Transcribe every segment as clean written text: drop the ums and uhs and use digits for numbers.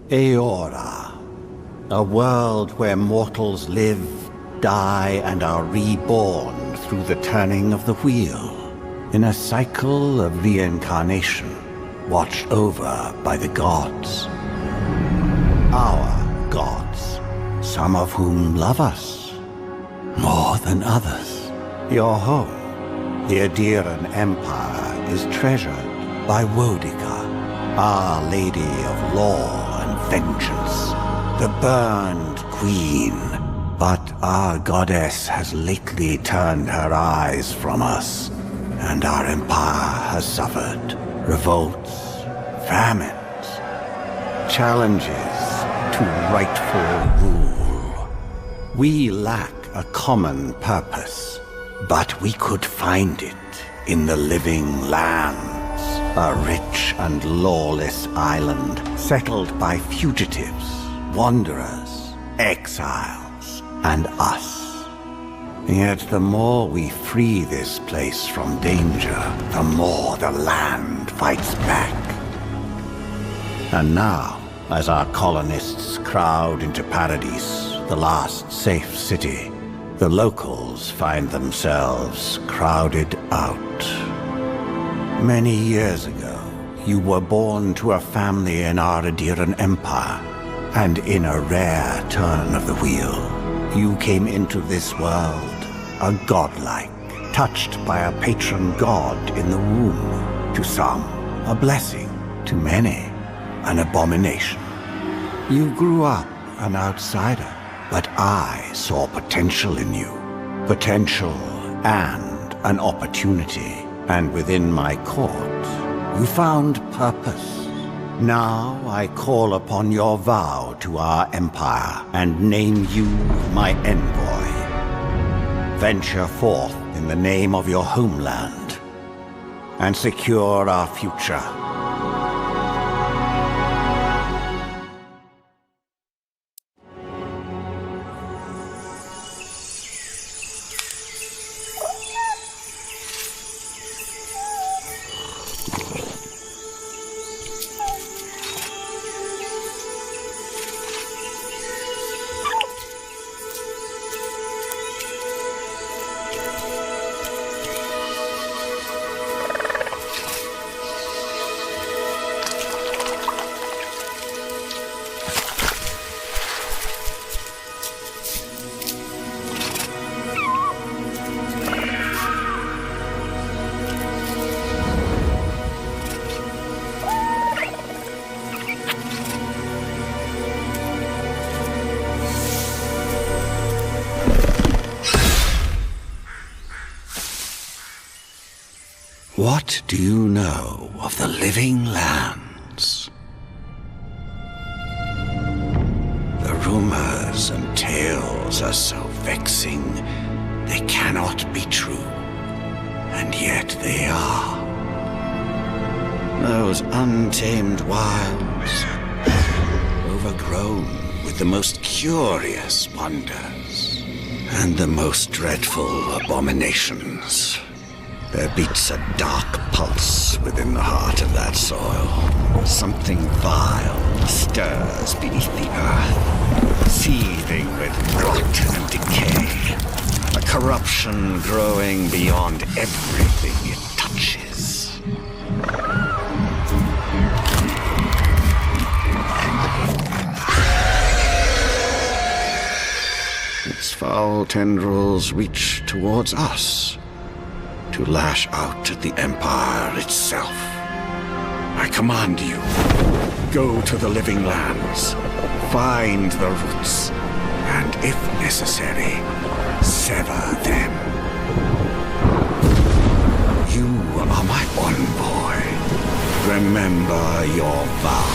Eora, a world where mortals live, die, and are reborn through the turning of the wheel, in a cycle of reincarnation, watched over by the gods. Our gods, some of whom love us more than others. Your home, the Adiran Empire, is treasured by Wodica, Our Lady of Law and Vengeance, the burned queen. But our goddess has lately turned her eyes from us, and our empire has suffered revolts, famines, challenges to rightful rule. We lack a common purpose, but we could find it in the living lands, a rich and lawless island settled by fugitives, wanderers, exiles, and us. Yet the more we free this place from danger, the more the land fights back. And now, as our colonists crowd into Paradise, the last safe city, the locals find themselves crowded out. Many years ago, you were born to a family in our Adiran Empire, and in a rare turn of the wheel, you came into this world, a godlike, touched by a patron god in the womb. To some, a blessing. To many, an abomination. You grew up an outsider, but I saw potential in you. Potential and an opportunity. And within my court, you found purpose. Now I call upon your vow to our empire and name you my envoy. Venture forth in the name of your homeland and secure our future. What do you know of the living lands? The rumors and tales are so vexing, they cannot be true, and yet they are. Those untamed wilds, overgrown with the most curious wonders and the most dreadful abominations. There beats a dark pulse within the heart of that soil. Something vile stirs beneath the earth, seething with rot and decay. A corruption growing beyond everything it touches. Its foul tendrils reach towards us, to lash out at the Empire itself. I command you, go to the living lands, find the roots, and if necessary, sever them. You are my envoy. Remember your vow.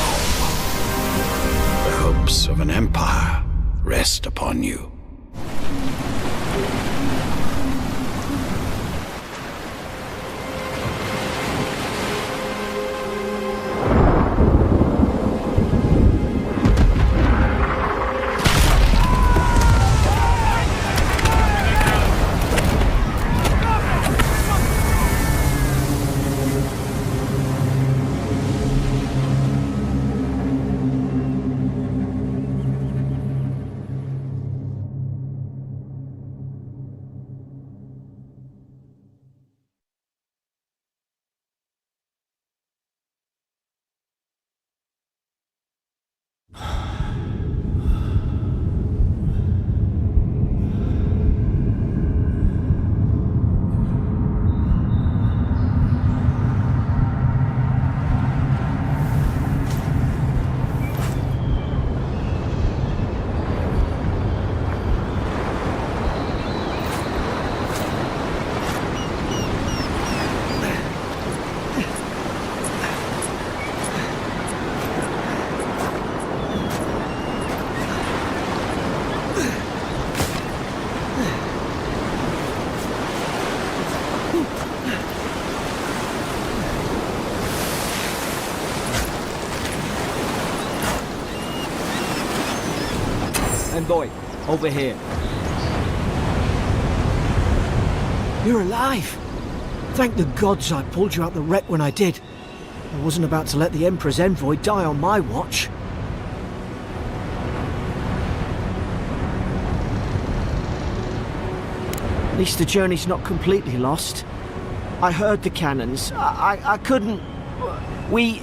The hopes of an empire rest upon you. Envoy, over here. You're alive! Thank the gods I pulled you out the wreck when I did. I wasn't about to let the Emperor's envoy die on my watch. At least the journey's not completely lost. I heard the cannons. I couldn't... We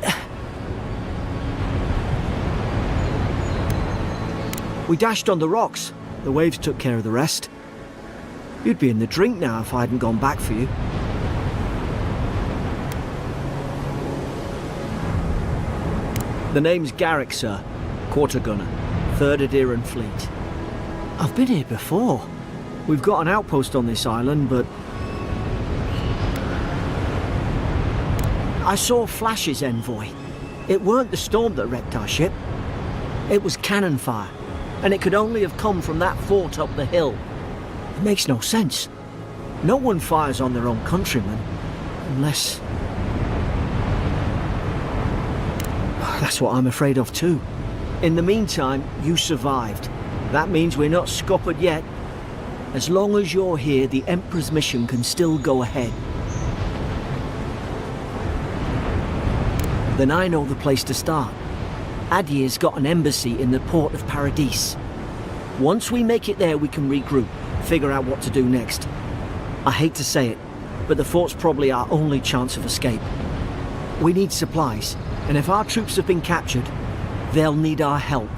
dashed on the rocks. The waves took care of the rest. You'd be in the drink now if I hadn't gone back for you. The name's Garrick, sir. Quarter gunner. 3rd Aderan Fleet. I've been here before. We've got an outpost on this island, but... I saw flashes, Envoy. It weren't the storm that wrecked our ship. It was cannon fire, and it could only have come from that fort up the hill. It makes no sense. No one fires on their own countrymen, unless... That's what I'm afraid of too. In the meantime, you survived. That means we're not scuppered yet. As long as you're here, the Emperor's mission can still go ahead. Then I know the place to start. Adir's got an embassy in the port of Paradis. Once we make it there, we can regroup, figure out what to do next. I hate to say it, but the fort's probably our only chance of escape. We need supplies, and if our troops have been captured, they'll need our help.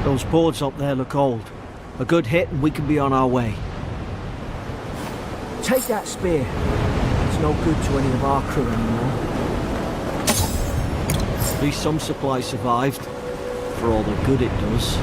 Those boards up there look old. A good hit and we can be on our way. Take that spear. It's no good to any of our crew anymore. At least some supplies survived, for all the good it does.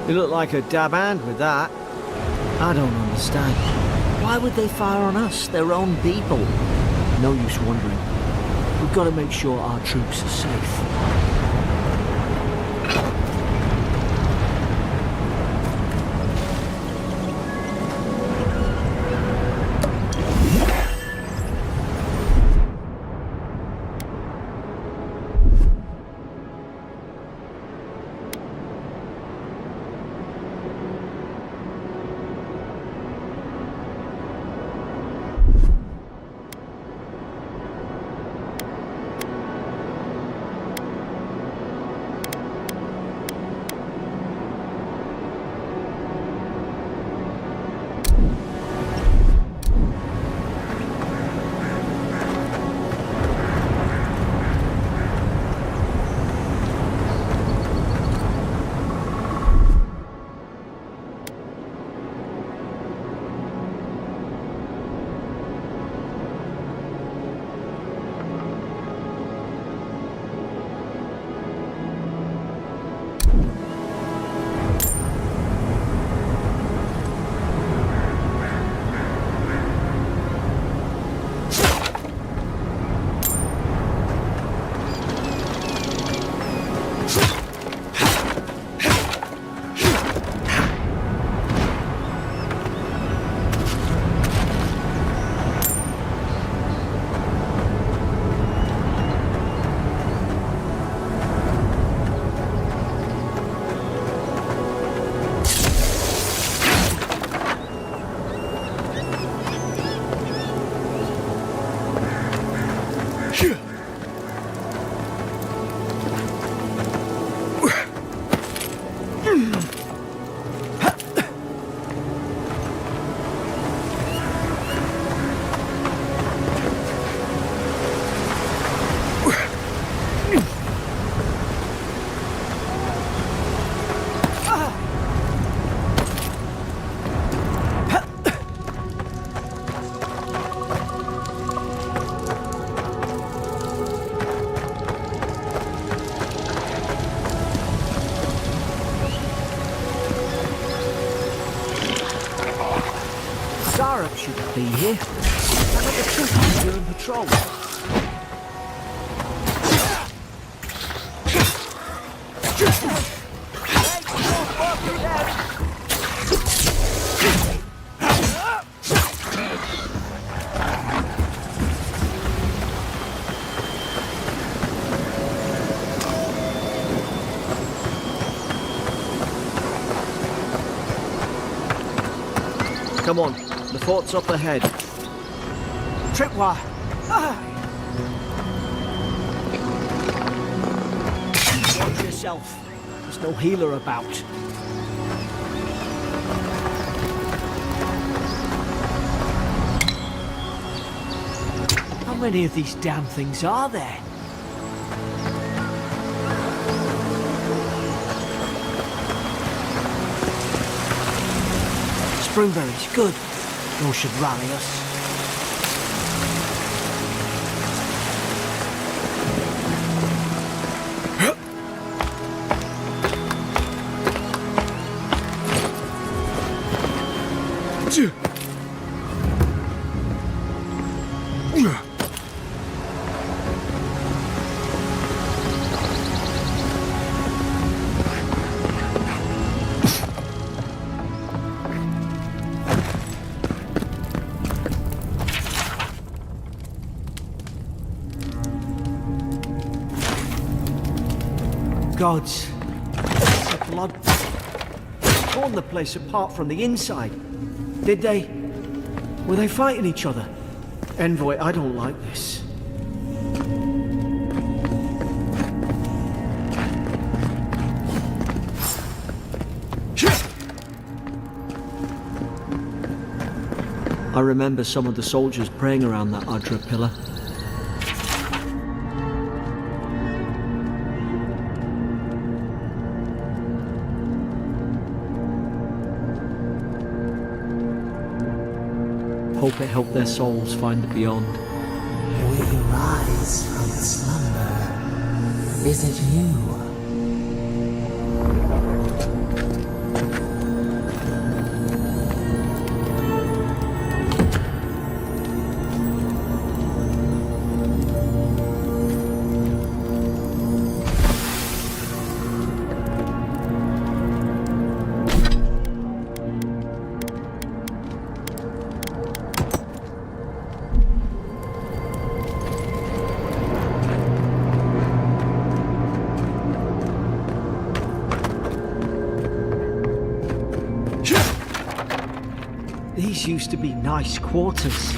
You look like a dab hand with that. I don't understand. Why would they fire on us, their own people? No use wondering. We've got to make sure our troops are safe. power-up shouldn't be here. I got the troop out during patrol. Come on, the fort's up ahead. Tripwire! Watch yourself. There's no healer about. How many of these damn things are there? Springberries, good. Those should rally us. Gods, the blood torn the place apart from the inside. Did they? Were they fighting each other? Envoy, I don't like this. I remember some of the soldiers praying around that Adra pillar. Hope it helped their souls find the beyond. We rise from slumber. Is it you? These used to be nice quarters.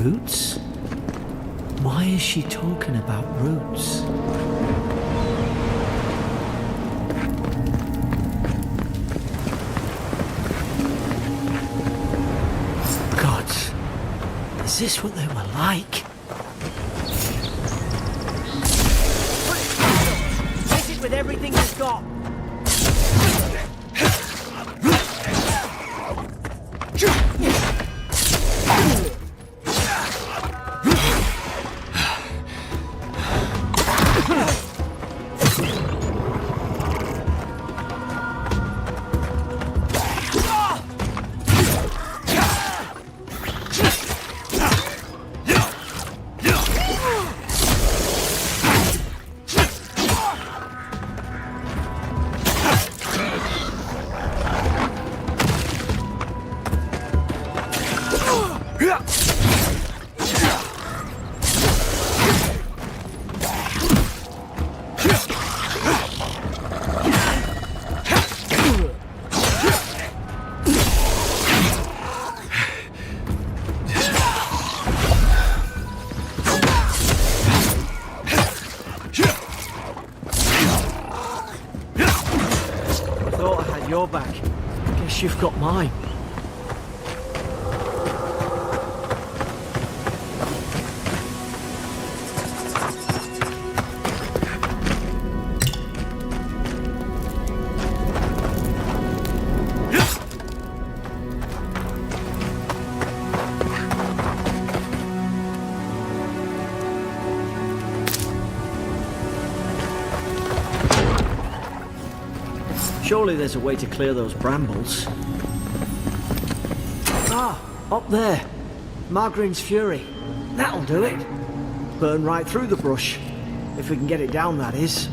Roots? Why is she talking about roots? Gods, is this what they were like? This is with everything you've got. back. Guess you've got mine. Surely there's a way to clear those brambles. Ah, up there. Margarine's Fury. That'll do it. Burn right through the brush. If we can get it down, that is.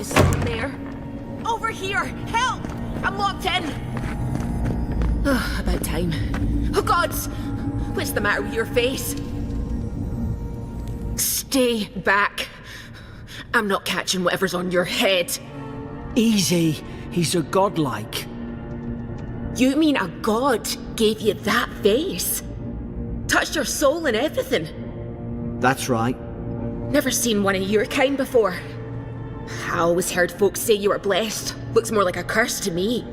Is someone there? Over here! Help! I'm locked in! About time. Oh, gods! What's the matter with your face? Stay back. I'm not catching whatever's on your head. Easy. He's a godlike. You mean a god gave you that face? Touched your soul and everything? That's right. Never seen one of your kind before. I always heard folks say you were blessed. Looks more like a curse to me.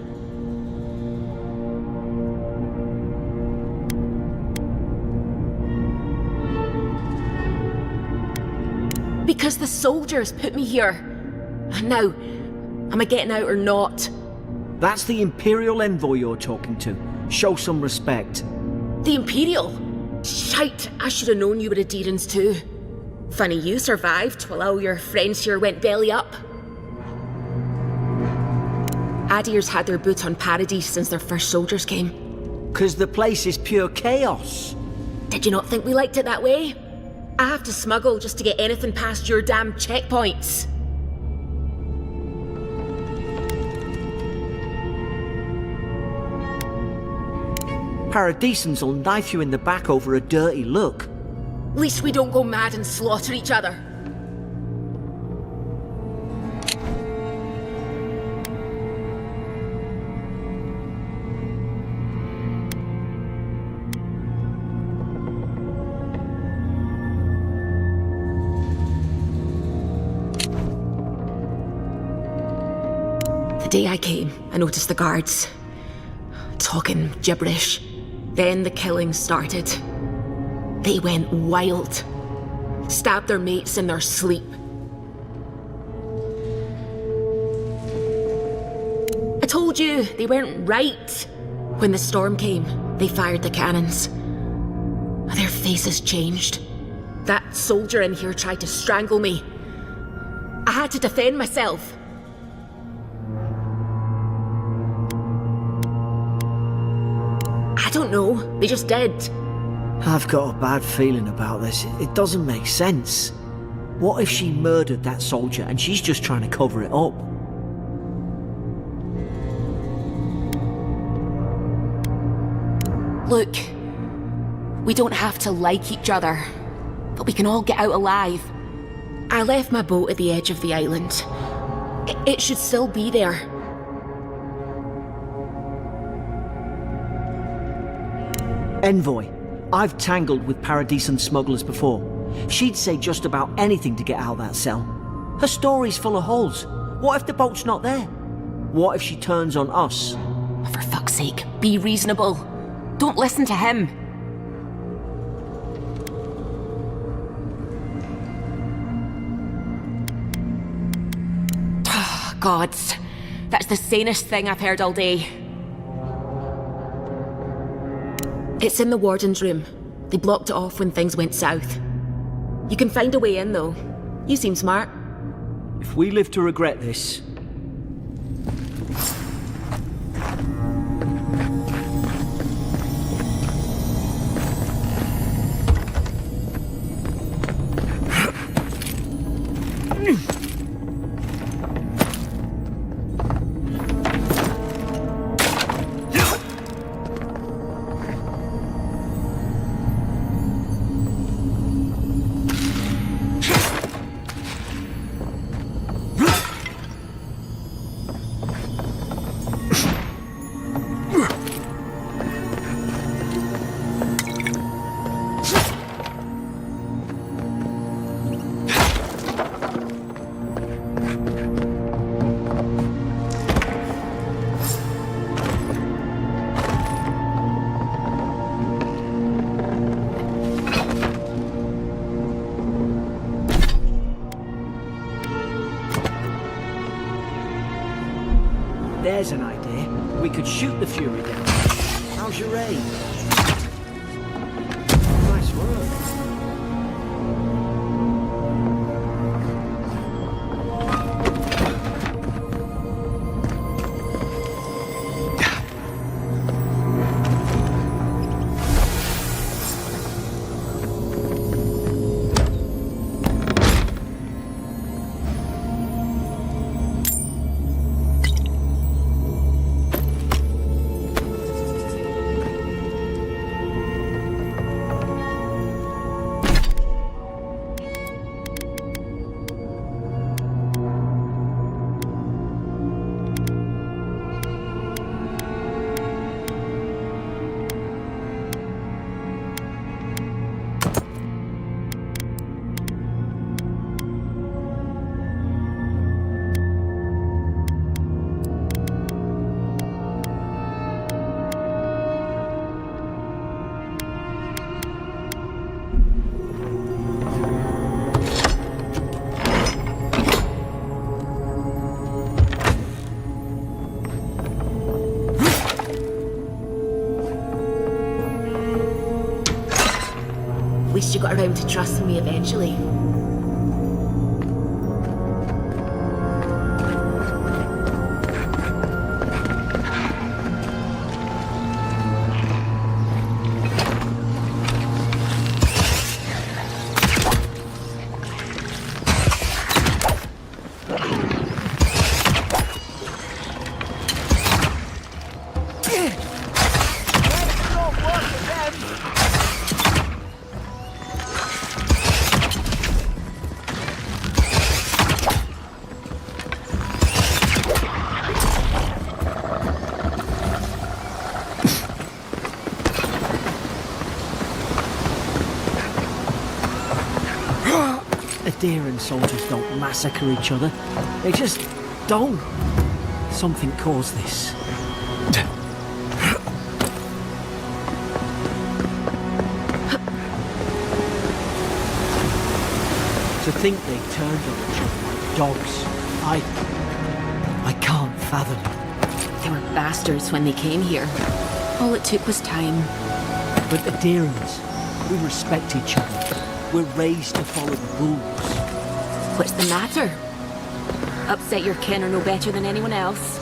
Because the soldiers put me here. Now, am I getting out or not? That's the Imperial envoy you're talking to. Show some respect. The Imperial? Shite, I should have known you were Adherents too. Funny you survived while all your friends here went belly up. Adir's had their boot on Paradise since their first soldiers came. 'Cause the place is pure chaos. Did you not think we liked it that way? I have to smuggle just to get anything past your damn checkpoints. Paradisans will knife you in the back over a dirty look. At least we don't go mad and slaughter each other. The day I came, I noticed the guards talking gibberish. Then the killing started. They went wild. Stabbed their mates in their sleep. I told you, they weren't right. When the storm came, they fired the cannons. Their faces changed. That soldier in here tried to strangle me. I had to defend myself. I don't know, they just did. I've got a bad feeling about this. It doesn't make sense. What if she murdered that soldier and she's just trying to cover it up? Look, we don't have to like each other, but we can all get out alive. I left my boat at the edge of the island. It should still be there. Envoy, I've tangled with Paradisan smugglers before. She'd say just about anything to get out of that cell. Her story's full of holes. What if the boat's not there? What if she turns on us? For fuck's sake, be reasonable. Don't listen to him. Gods, that's the sanest thing I've heard all day. It's in the warden's room. They blocked it off when things went south. You can find a way in, though. You seem smart. If we live to regret this... There's an idea. We could shoot the Fury down. How's your aim? Nice work. Least you got around to trusting me eventually. Deer and soldiers don't massacre each other. They just don't. Something caused this. To think they turned on each other like dogs. I can't fathom. They were bastards when they came here. All it took was time. But the Deerans, we respect each other. We're raised to follow the rules. What's the matter? Upset your kin are no better than anyone else?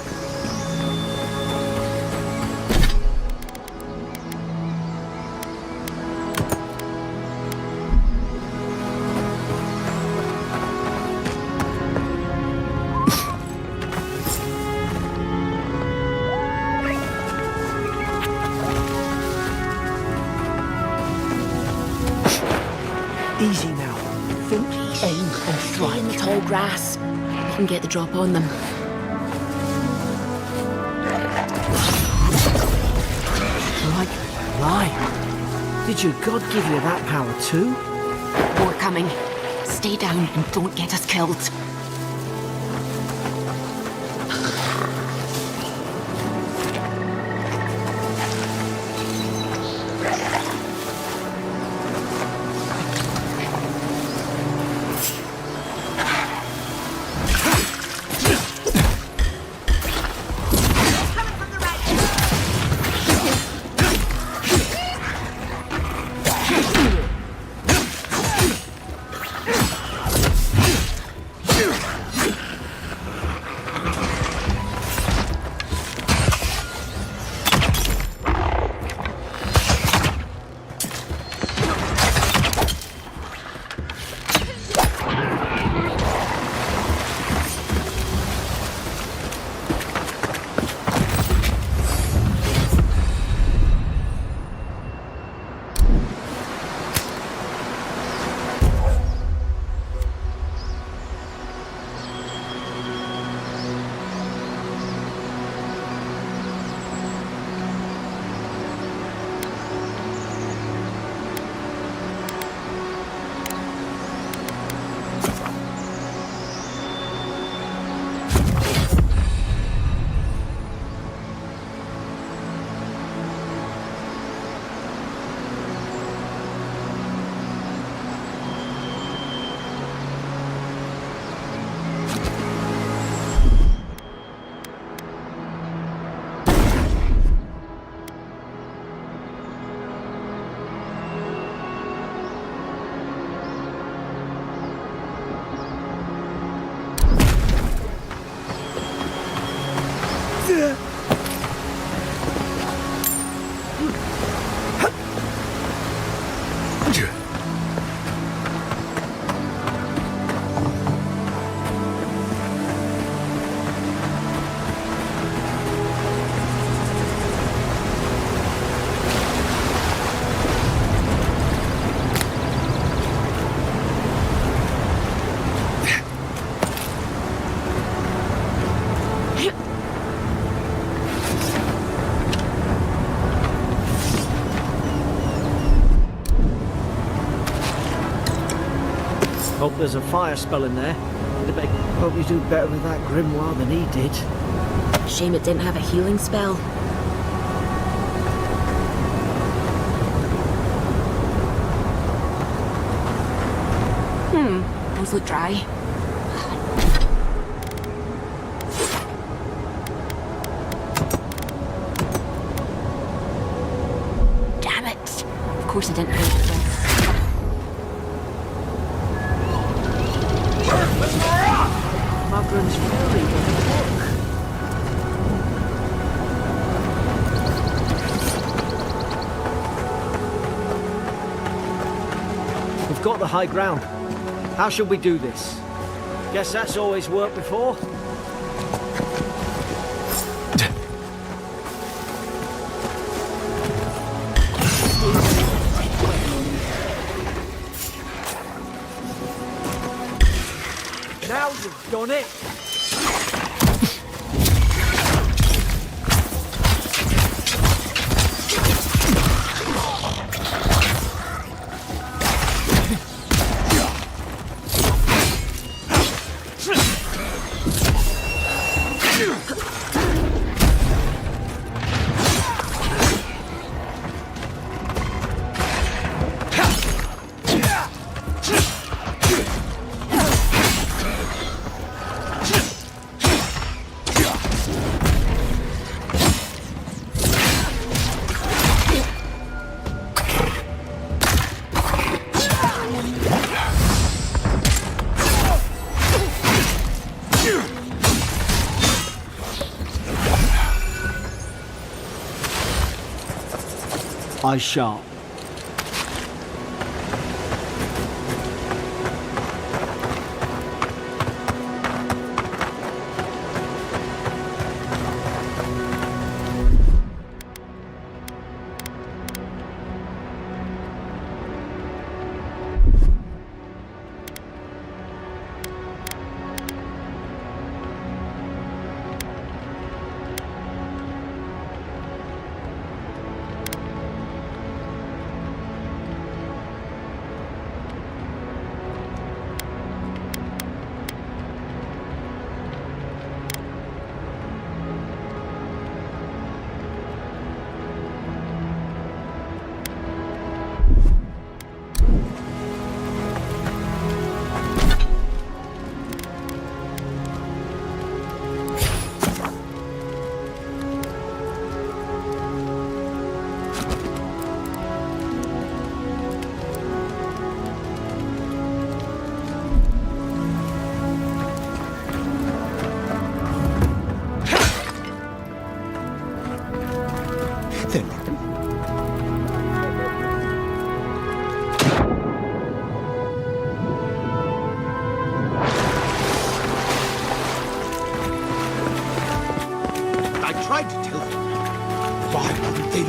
Easy now. Think, aim, and strike. Stay in the tall grass. We can get the drop on them. Like a lion. Did your god give you that power too? More coming. Stay down and don't get us killed. Hope there's a fire spell in there. They probably do better with that grimoire than he did. Shame it didn't have a healing spell. Those look dry. Damn it! Of course I didn't think of this. Magran's fury in the book. We've got the high ground. How should we do this? Guess that's always worked before. Now you've done it. Eyes sharp.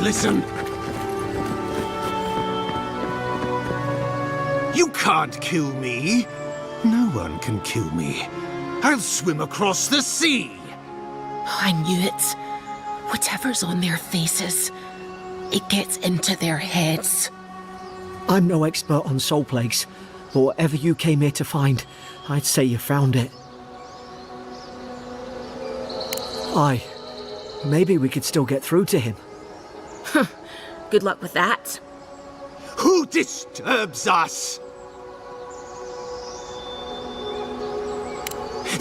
Listen. You can't kill me. No one can kill me. I'll swim across the sea. I knew it. Whatever's on their faces, it gets into their heads. I'm no expert on soul plagues, but whatever you came here to find, I'd say you found it. Aye. Maybe we could still get through to him. Good luck with that. Who disturbs us?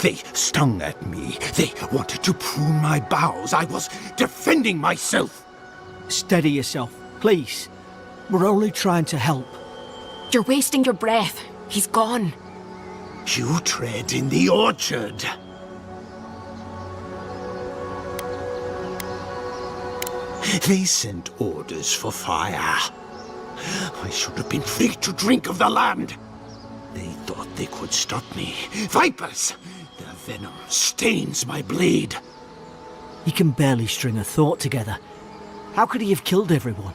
They stung at me. They wanted to prune my boughs. I was defending myself. Steady yourself, please. We're only trying to help. You're wasting your breath. He's gone. You tread in the orchard. They sent orders for fire. I should have been free to drink of the land. They thought they could stop me. Vipers! Their venom stains my blade. He can barely string a thought together. How could he have killed everyone?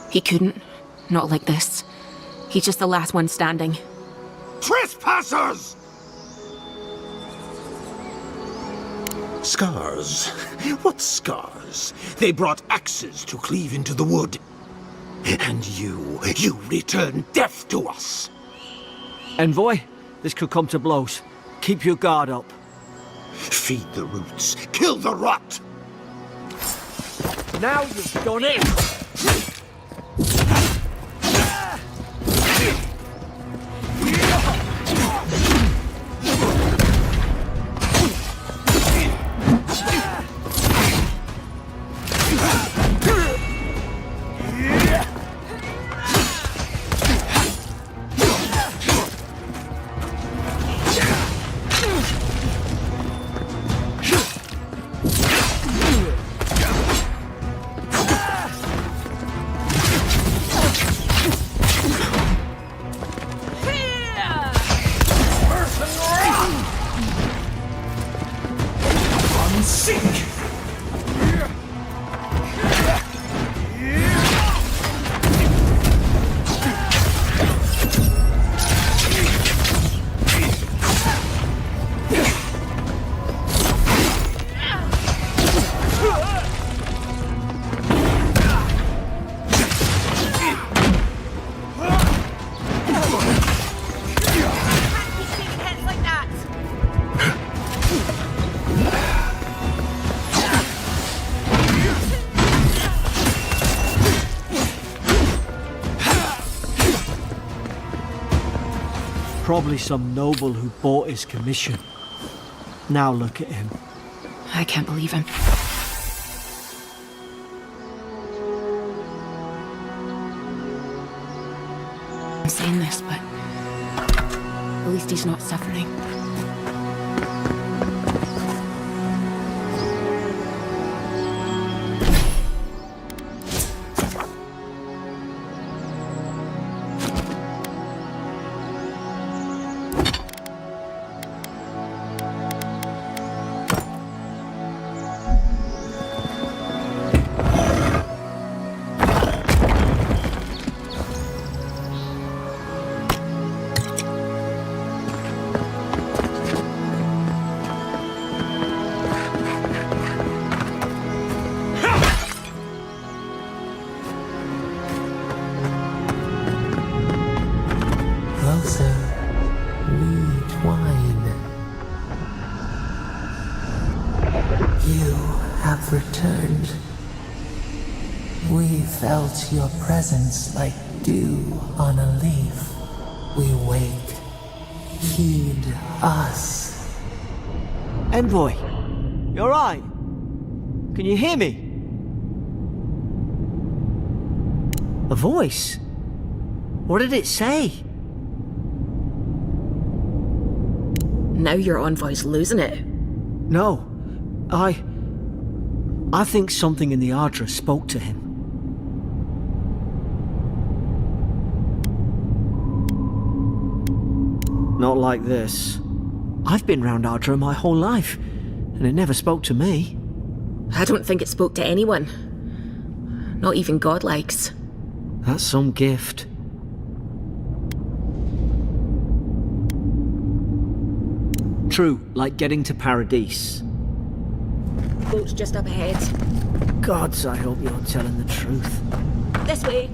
He couldn't. Not like this. He's just the last one standing. Trespassers! Scars? What scars? They brought axes to cleave into the wood. And you return death to us. Envoy, this could come to blows. Keep your guard up. Feed the roots. Kill the rot! Now you've done it! Probably some noble who bought his commission. Now look at him. I can't believe him. I'm saying this, but at least he's not suffering. Closer, we twine. You have returned. We felt your presence like dew on a leaf. We wake. Heed us. Envoy, you alright? Can you hear me? A voice? What did it say? Now your envoy's losing it. No, I think something in the Ardra spoke to him. Not like this. I've been round Ardra my whole life, and it never spoke to me. I don't think it spoke to anyone. Not even godlikes. That's some gift. True, like getting to Paradise. Boat's just up ahead. Gods, I hope you're telling the truth. This way.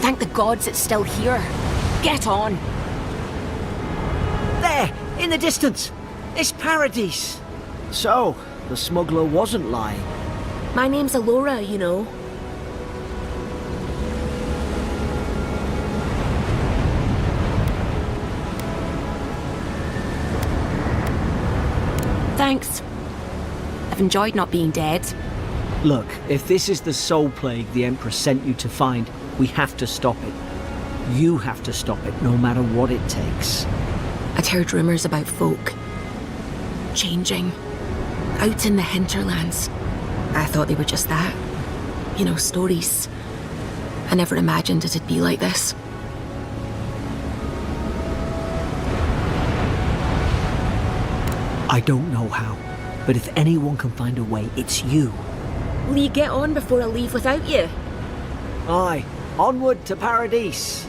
Thank the gods it's still here. Get on. There, in the distance. It's Paradise. So, the smuggler wasn't lying. My name's Eora, you know. Thanks. I've enjoyed not being dead. Look, if this is the soul plague the Emperor sent you to find, we have to stop it. You have to stop it, no matter what it takes. I'd heard rumours about folk changing out in the hinterlands. I thought they were just that. You know, stories. I never imagined it'd be like this. I don't know how, but if anyone can find a way, it's you. Will you get on before I leave without you? Aye, onward to Paradise.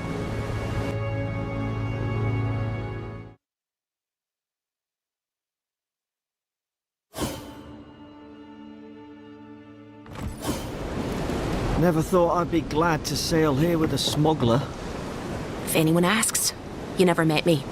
Never thought I'd be glad to sail here with a smuggler. If anyone asks, you never met me.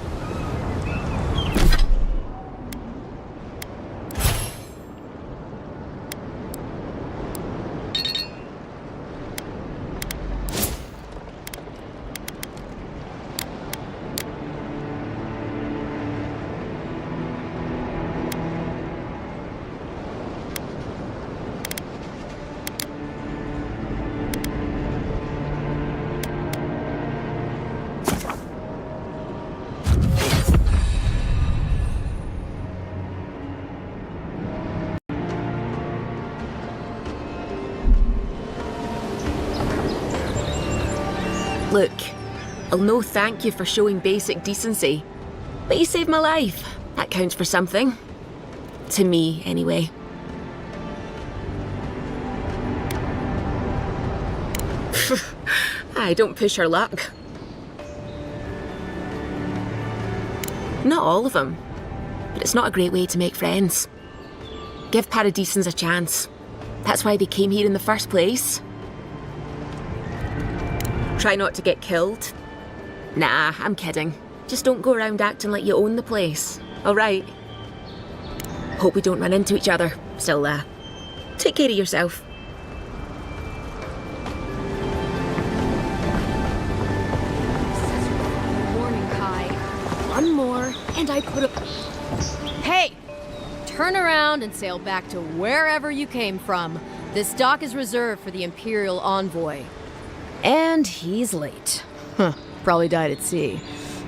Look, I'll no thank you for showing basic decency, but you saved my life. That counts for something. To me, anyway. I don't push her luck. Not all of them, but it's not a great way to make friends. Give Paradisans a chance. That's why they came here in the first place. Try not to get killed. Nah, I'm kidding. Just don't go around acting like you own the place, alright? Hope we don't run into each other. Still, take care of yourself. Warning, Kai. One more, and I put a... Hey! Turn around and sail back to wherever you came from. This dock is reserved for the Imperial Envoy. And he's late. Huh, probably died at sea.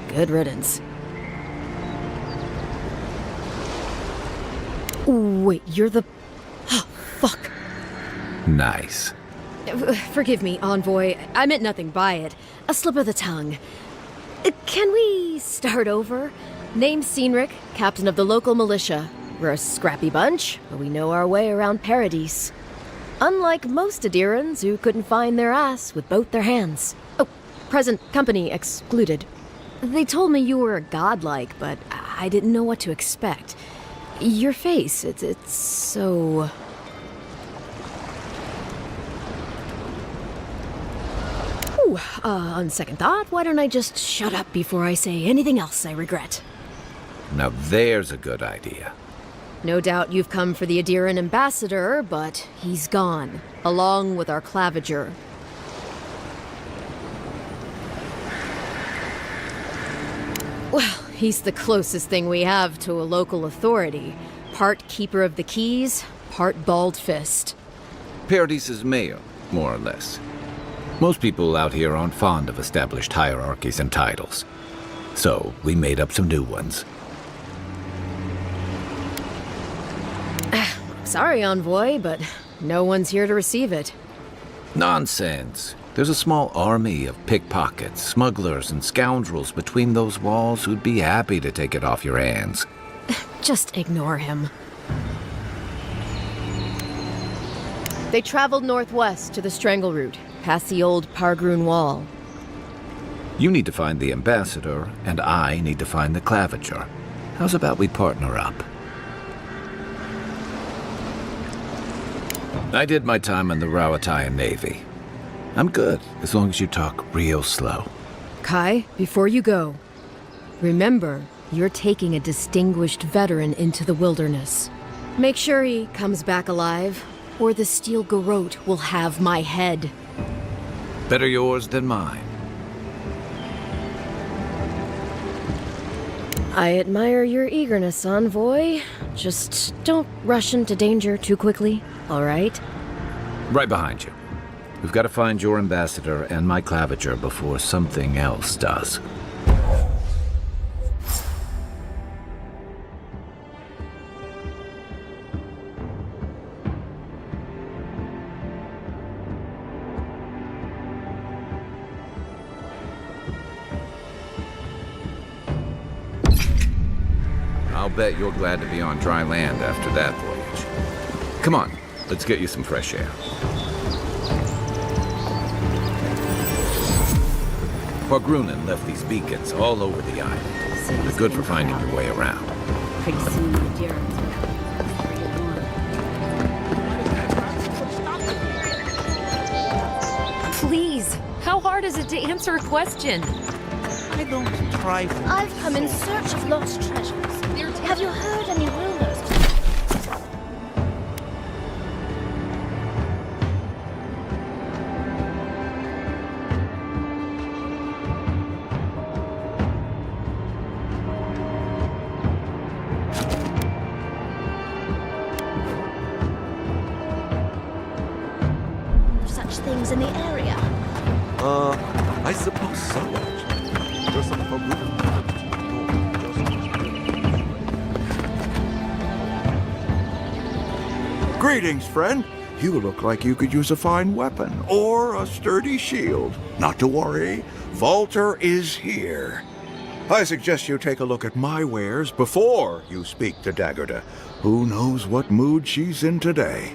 Good riddance. Wait, you're the... Oh, fuck. Nice. Forgive me, Envoy. I meant nothing by it. A slip of the tongue. Can we start over? Name's Cynric, captain of the local militia. We're a scrappy bunch, but we know our way around Paradise. Unlike most Adirans who couldn't find their ass with both their hands. Oh, present company excluded. They told me you were godlike, but I didn't know what to expect. Your face, it's so... Ooh, on second thought, why don't I just shut up before I say anything else I regret? Now there's a good idea. No doubt you've come for the Adiran ambassador, but he's gone, along with our claviger. Well, he's the closest thing we have to a local authority. Part keeper of the keys, part bald fist. Paradise's mayor, more or less. Most people out here aren't fond of established hierarchies and titles. So we made up some new ones. Sorry, Envoy, but no one's here to receive it. Nonsense. There's a small army of pickpockets, smugglers, and scoundrels between those walls who'd be happy to take it off your hands. Just ignore him. They traveled northwest to the Strangle Route, past the old Pargroon Wall. You need to find the ambassador, and I need to find the claviger. How's about we partner up? I did my time in the Rawatayan Navy. I'm good, as long as you talk real slow. Kai, before you go, remember, you're taking a distinguished veteran into the wilderness. Make sure he comes back alive, or the Steel Garrote will have my head. Better yours than mine. I admire your eagerness, Envoy. Just don't rush into danger too quickly, all right? Right behind you. We've got to find your ambassador and my claviger before something else does. I'll bet you're glad to be on dry land after that voyage. Come on, let's get you some fresh air. Grunin left these beacons all over the island. They're good for finding your way around. Pretty soon the Dirans will have Please, how hard is it to answer a question? I don't try. I've come in search of lost treasures. Have you heard any rumors? Things in the area? I suppose so. There's some forbidden knowledge. Greetings, friend. You look like you could use a fine weapon or a sturdy shield. Not to worry, Walter is here. I suggest you take a look at my wares before you speak to Daggerda. Who knows what mood she's in today?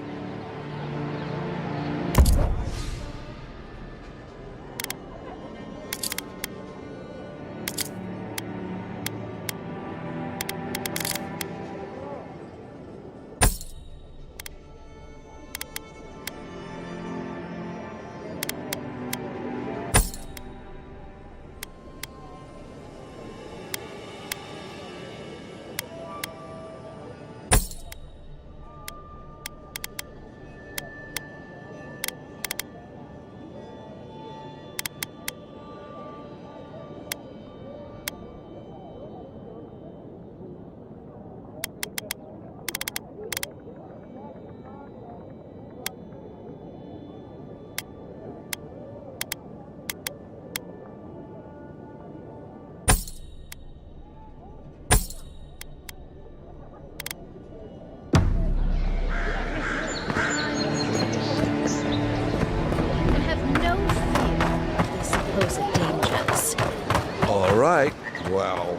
All right. Well,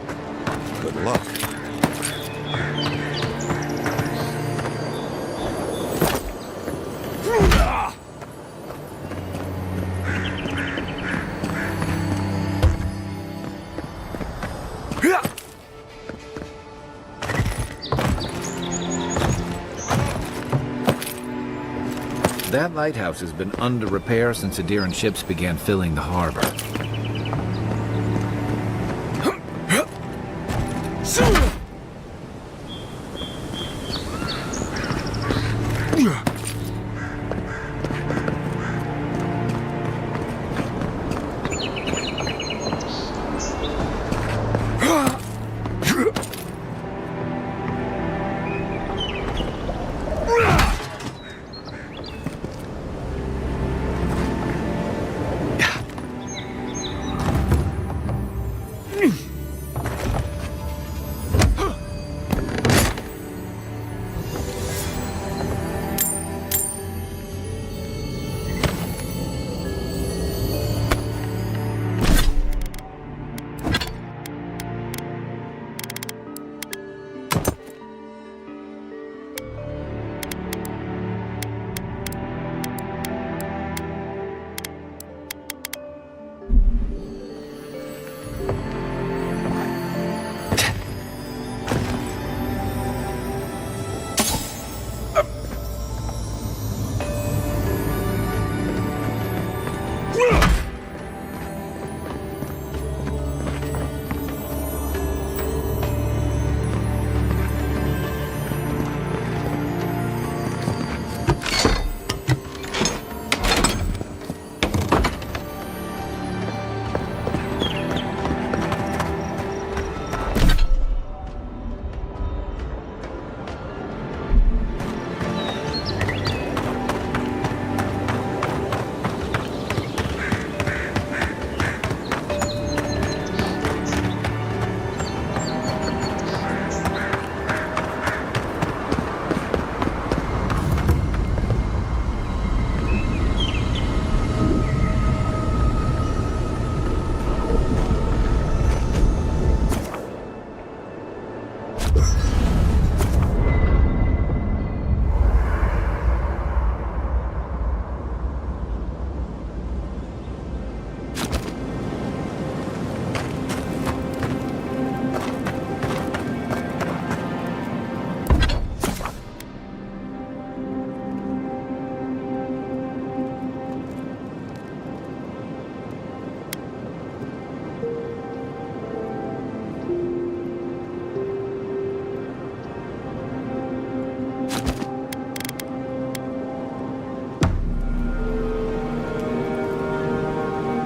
good luck. That lighthouse has been under repair since Adiran ships began filling the harbor.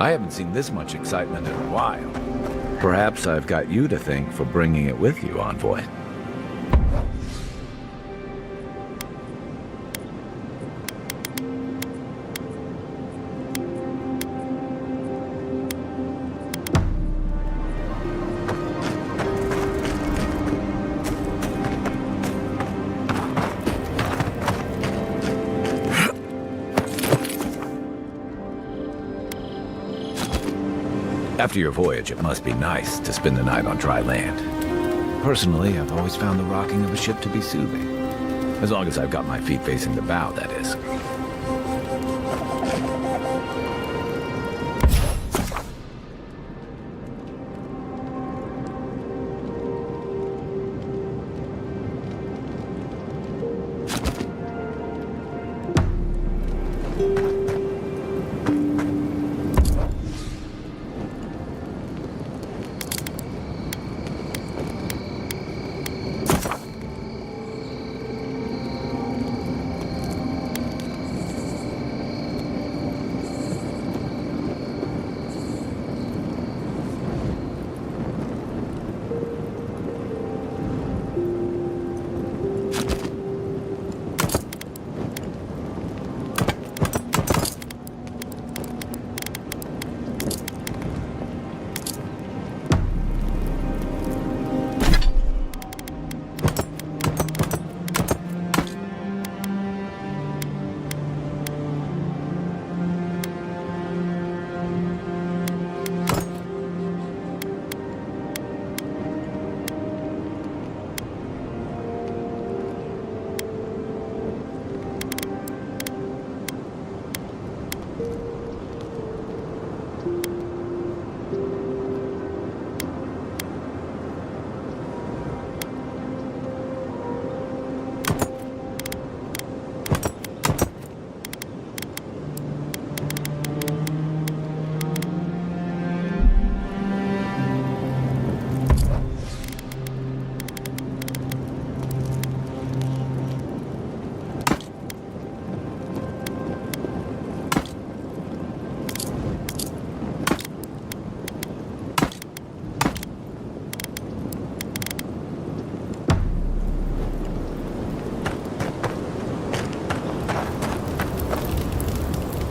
I haven't seen this much excitement in a while. Perhaps I've got you to thank for bringing it with you, Envoy. After your voyage, it must be nice to spend the night on dry land. Personally, I've always found the rocking of a ship to be soothing. As long as I've got my feet facing the bow, that is.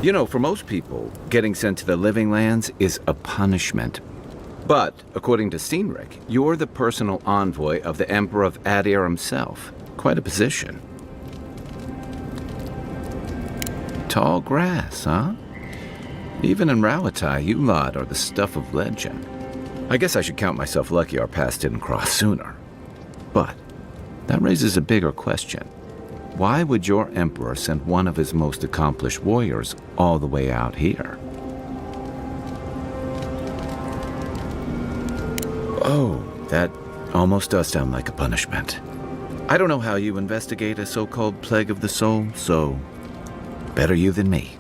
You know, for most people, getting sent to the Living Lands is a punishment. But, according to Cynric, you're the personal envoy of the Emperor of Adir himself. Quite a position. Tall grass, huh? Even in Rauatai, you lot are the stuff of legend. I guess I should count myself lucky our paths didn't cross sooner. But that raises a bigger question. Why would your emperor send one of his most accomplished warriors all the way out here? Oh, that almost does sound like a punishment. I don't know how you investigate a so-called plague of the soul, so better you than me.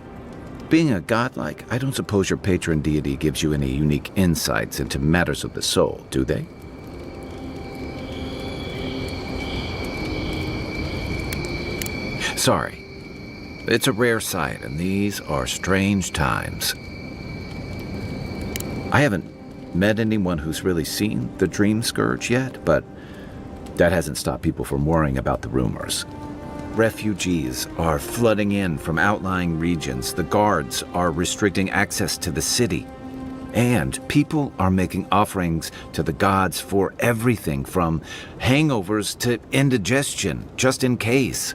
Being a godlike, I don't suppose your patron deity gives you any unique insights into matters of the soul, do they? Sorry. It's a rare sight, and these are strange times. I haven't met anyone who's really seen the Dream Scourge yet, but that hasn't stopped people from worrying about the rumors. Refugees are flooding in from outlying regions. The guards are restricting access to the city. And people are making offerings to the gods for everything from hangovers to indigestion, just in case.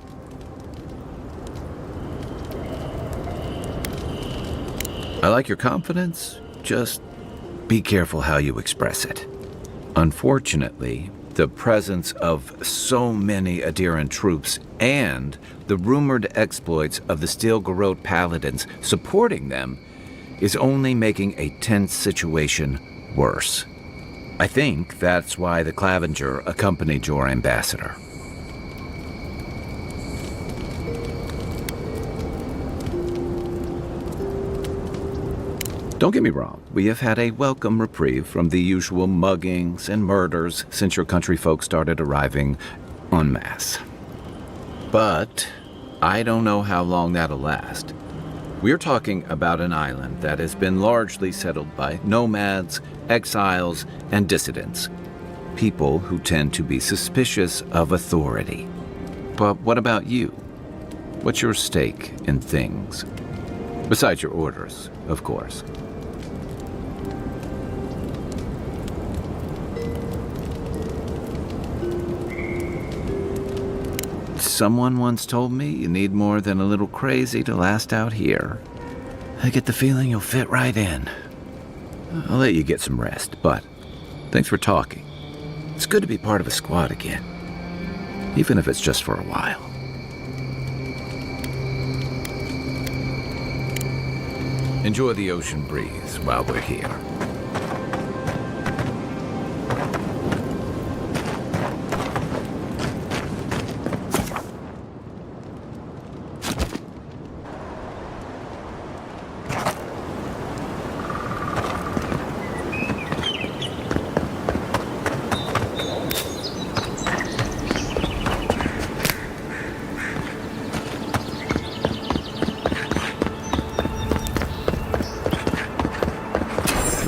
I like your confidence, just be careful how you express it. Unfortunately, The presence of so many Adiran troops and the rumored exploits of the Steel Garrote paladins supporting them is only making a tense situation worse. I think that's why the Clavenger accompanied your ambassador. Don't get me wrong, we have had a welcome reprieve from the usual muggings and murders since your country folk started arriving en masse. But I don't know how long that'll last. We're talking about an island that has been largely settled by nomads, exiles, and dissidents. People who tend to be suspicious of authority. But what about you? What's your stake in things? Besides your orders, of course. Someone once told me you need more than a little crazy to last out here. I get the feeling you'll fit right in. I'll let you get some rest, but thanks for talking. It's good to be part of a squad again, even if it's just for a while. Enjoy the ocean breeze while we're here.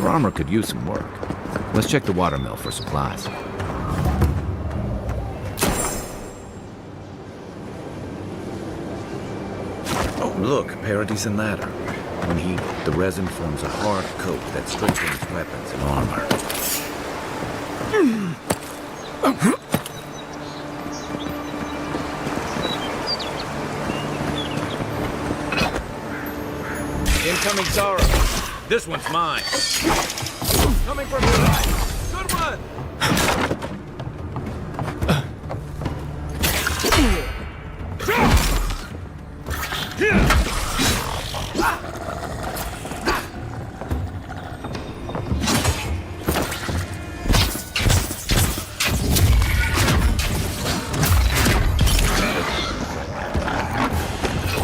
Armor could use some work. Let's check the watermill for supplies. Oh, look, Parodies and ladder. When heated, the resin forms a hard coat that strengthens weapons and armor. Incoming Zara. This one's mine. Coming from the right. Good one.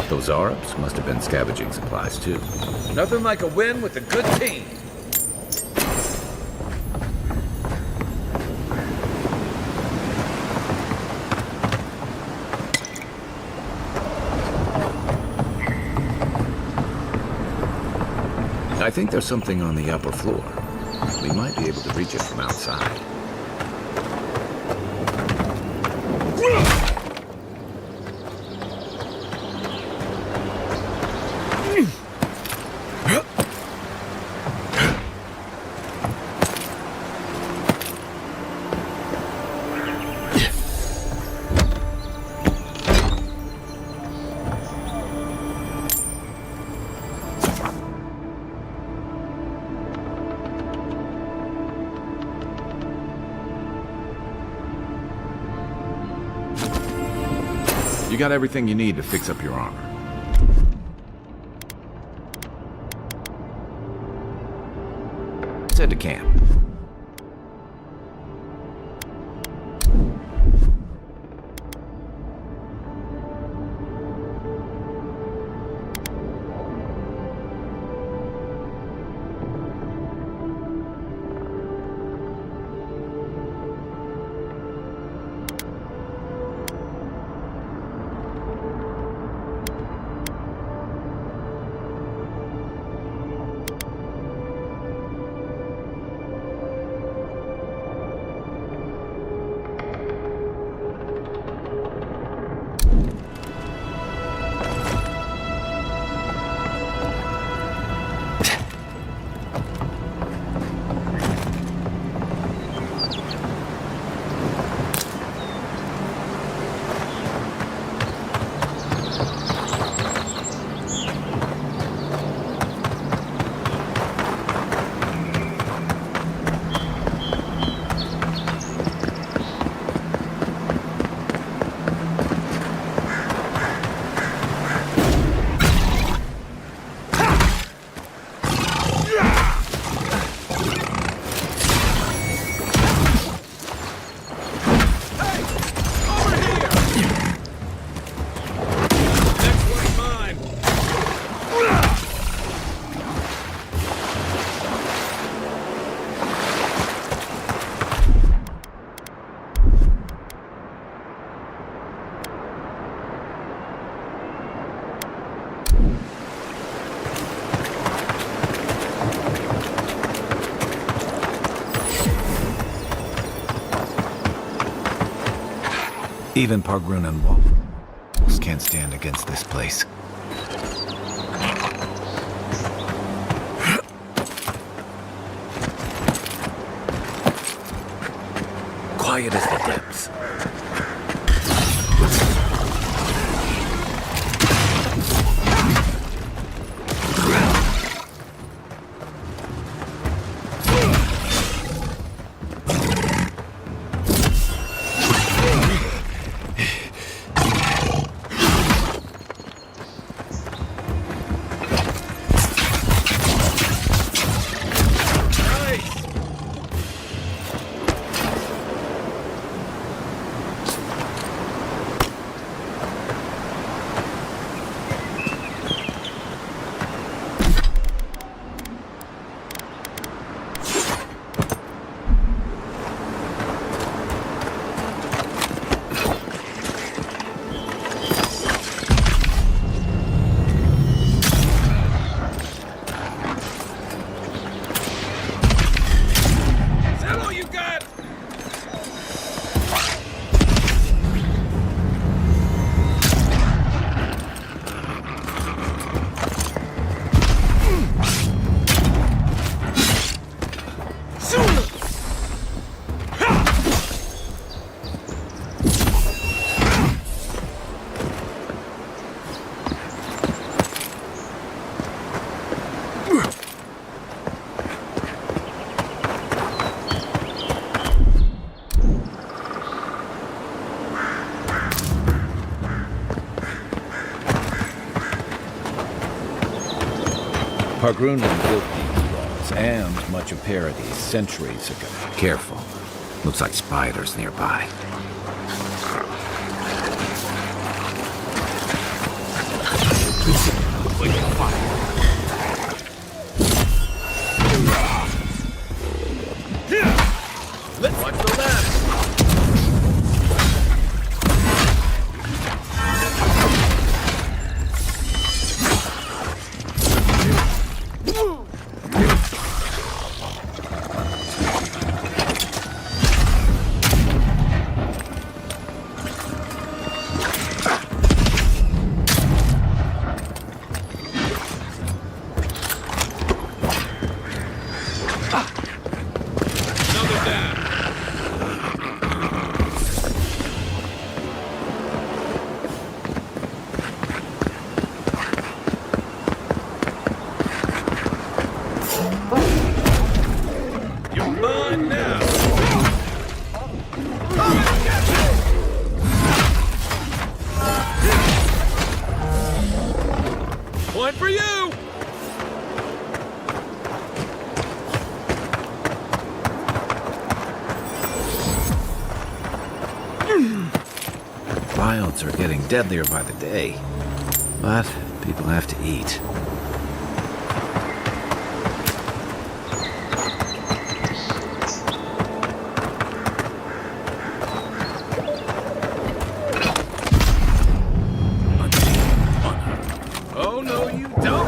Those Arabs must have been scavenging supplies too. Nothing like a win with a good team. I think there's something on the upper floor. We might be able to reach it from outside. You got everything you need to fix up your armor. Let's head to camp. Even Pargrun and Wolf can't stand against this place. Quiet as the depths. Pargrun built these walls and much of Paradis centuries ago. Careful. Looks like spiders nearby. Let's watch the left. One for you! Wilds are getting deadlier by the day, but people have to eat. Oh, no, you don't!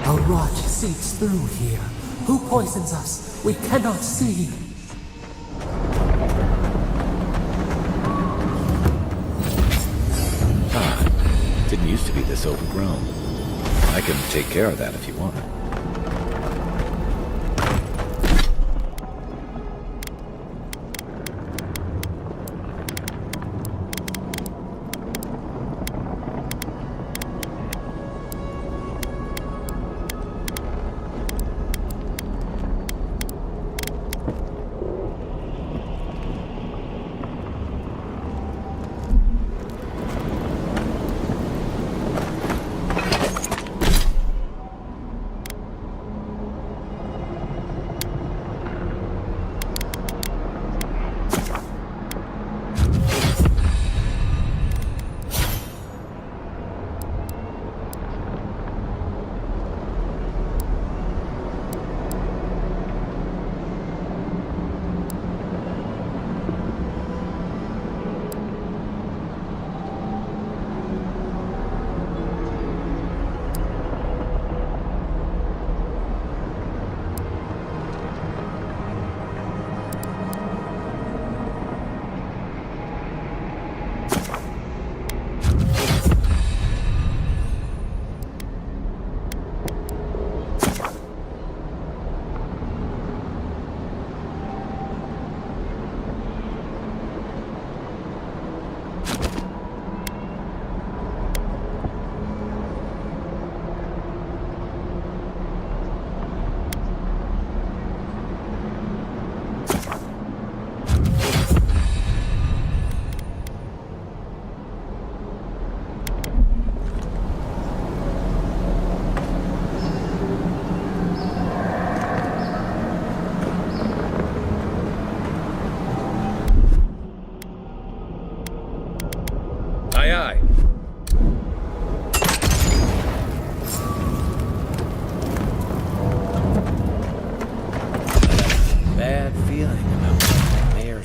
A rot seeps through here. Who poisons us? We cannot see. Didn't used to be this overgrown. I can take care of that if you want.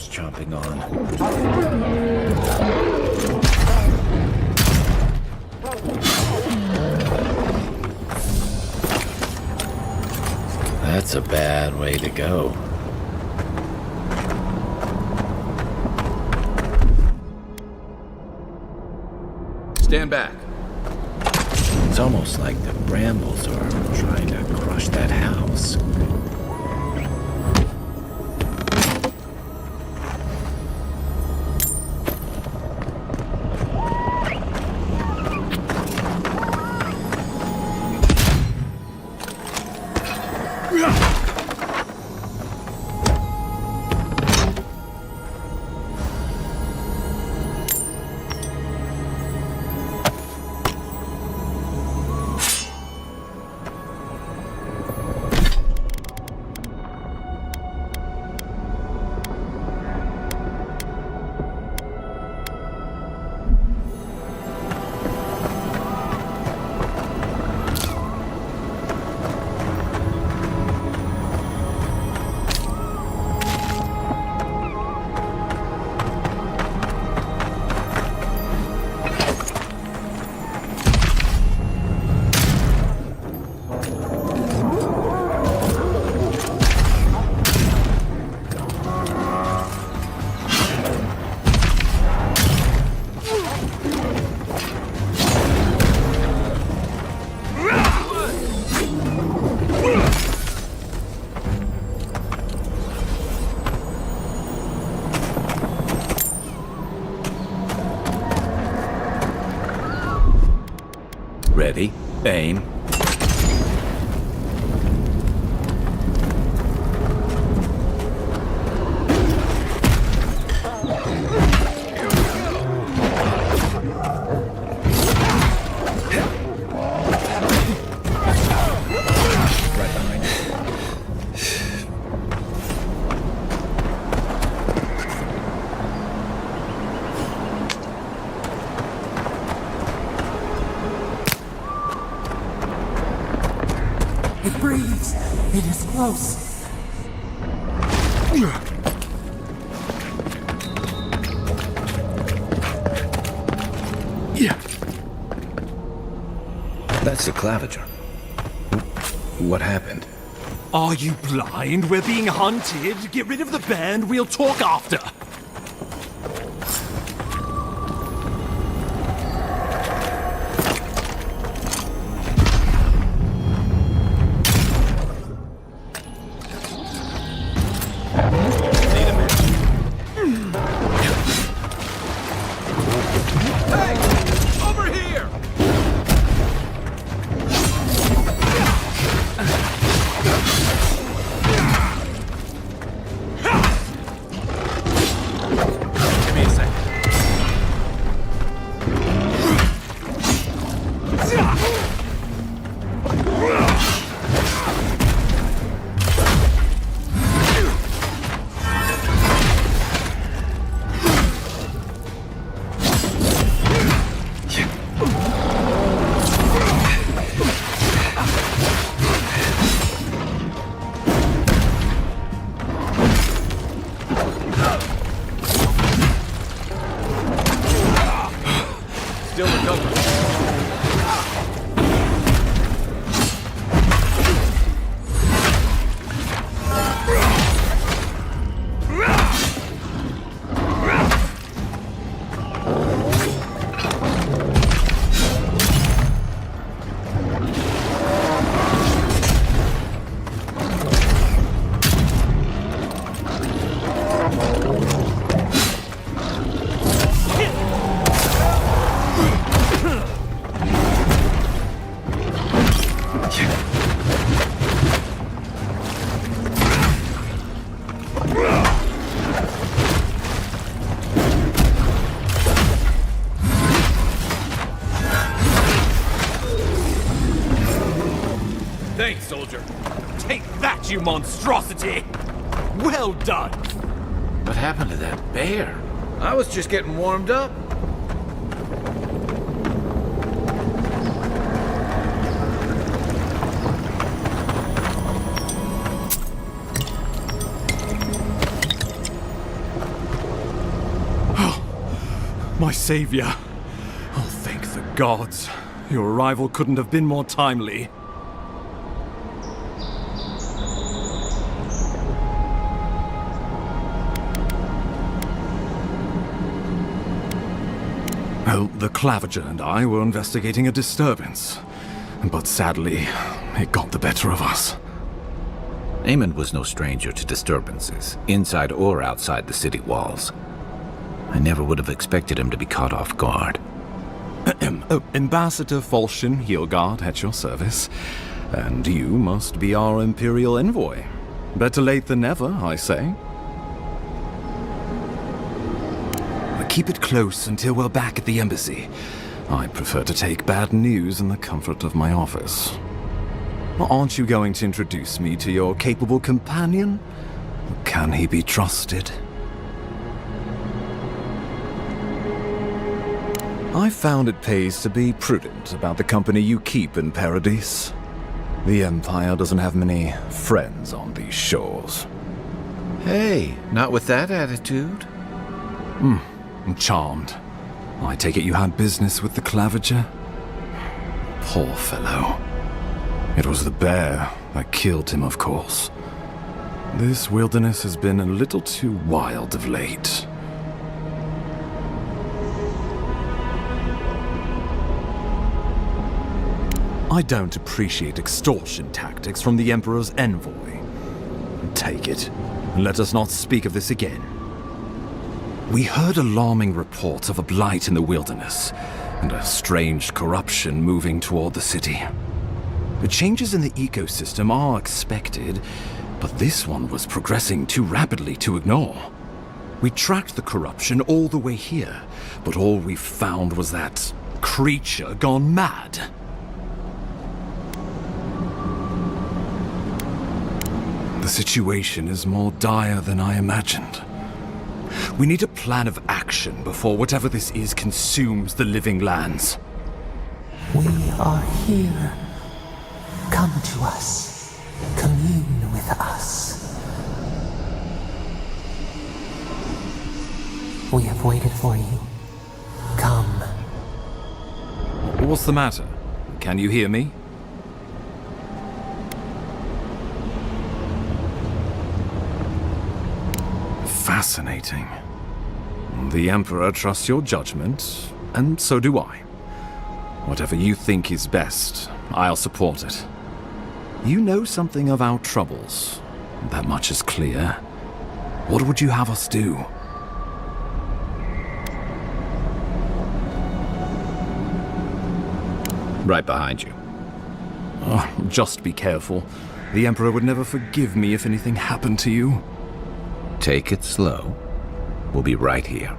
bear's chomping on. That's a bad way to go. Stand back. It's almost like the brambles are trying to crush that house. Ready, aim. It breathes. It is close. That's the claviger. What happened? Are you blind? We're being hunted. Get rid of the bear and we'll talk after. Still recovering. Thanks, soldier. Take that, you monstrosity! Well done! What happened to that bear? I was just getting warmed up. my savior. Oh, thank the gods. Your arrival couldn't have been more timely. Well, the Clavager and I were investigating a disturbance. But sadly, it got the better of us. Eamon was no stranger to disturbances, inside or outside the city walls. I never would have expected him to be caught off guard. Ambassador Falchion Heelguard at your service. And you must be our Imperial envoy. Better late than never, I say. Keep it close until we're back at the embassy. I prefer to take bad news in the comfort of my office. Aren't you going to introduce me to your capable companion? Can he be trusted? I found it pays to be prudent about the company you keep in Paradise. The Empire doesn't have many friends on these shores. Hey, not with that attitude. I'm charmed. I take it you had business with the Clavager? Poor fellow. It was the bear that killed him, of course. This wilderness has been a little too wild of late. I don't appreciate extortion tactics from the Emperor's envoy. Take it, and let us not speak of this again. We heard alarming reports of a blight in the wilderness, and a strange corruption moving toward the city. The changes in the ecosystem are expected, but this one was progressing too rapidly to ignore. We tracked the corruption all the way here, but all we found was that creature gone mad. The situation is more dire than I imagined. We need a plan of action before whatever this is consumes the living lands. We are here. Come to us. Commune with us. We have waited for you. Come. What's the matter? Can you hear me? Fascinating. The Emperor trusts your judgment, and so do I. Whatever you think is best, I'll support it. You know something of our troubles. That much is clear. What would you have us do? Right behind you. Oh, just be careful. The Emperor would never forgive me if anything happened to you. Take it slow. We'll be right here.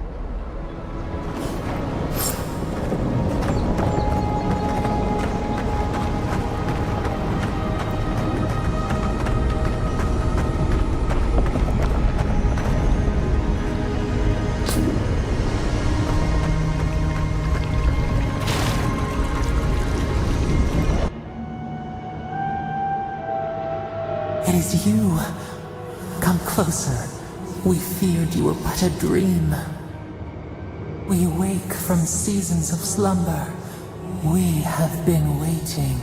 It is you. Come closer. We feared you were but a dream. We wake from seasons of slumber. We have been waiting.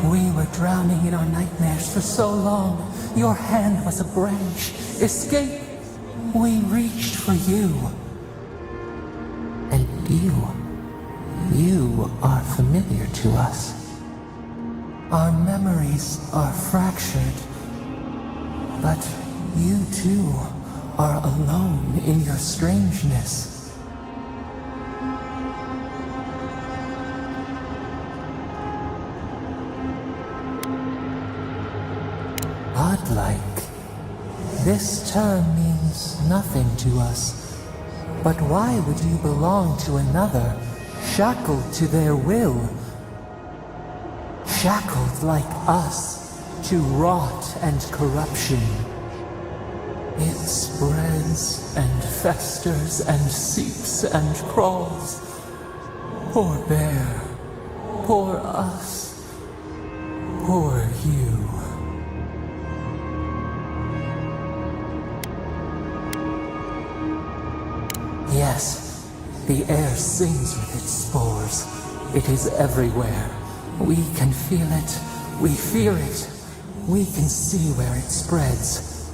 We were drowning in our nightmares for so long. Your hand was a branch. Escape! We reached for you. And you are familiar to us. Our memories are fractured, but you too are alone in your strangeness. Godlike. This term means nothing to us, but why would you belong to another, shackled to their will? Shackled like us to rot and corruption. It spreads and festers and seeps and crawls. Poor bear, poor us, poor you. Yes, the air sings with its spores. It is everywhere. We can feel it. We fear it. We can see where it spreads.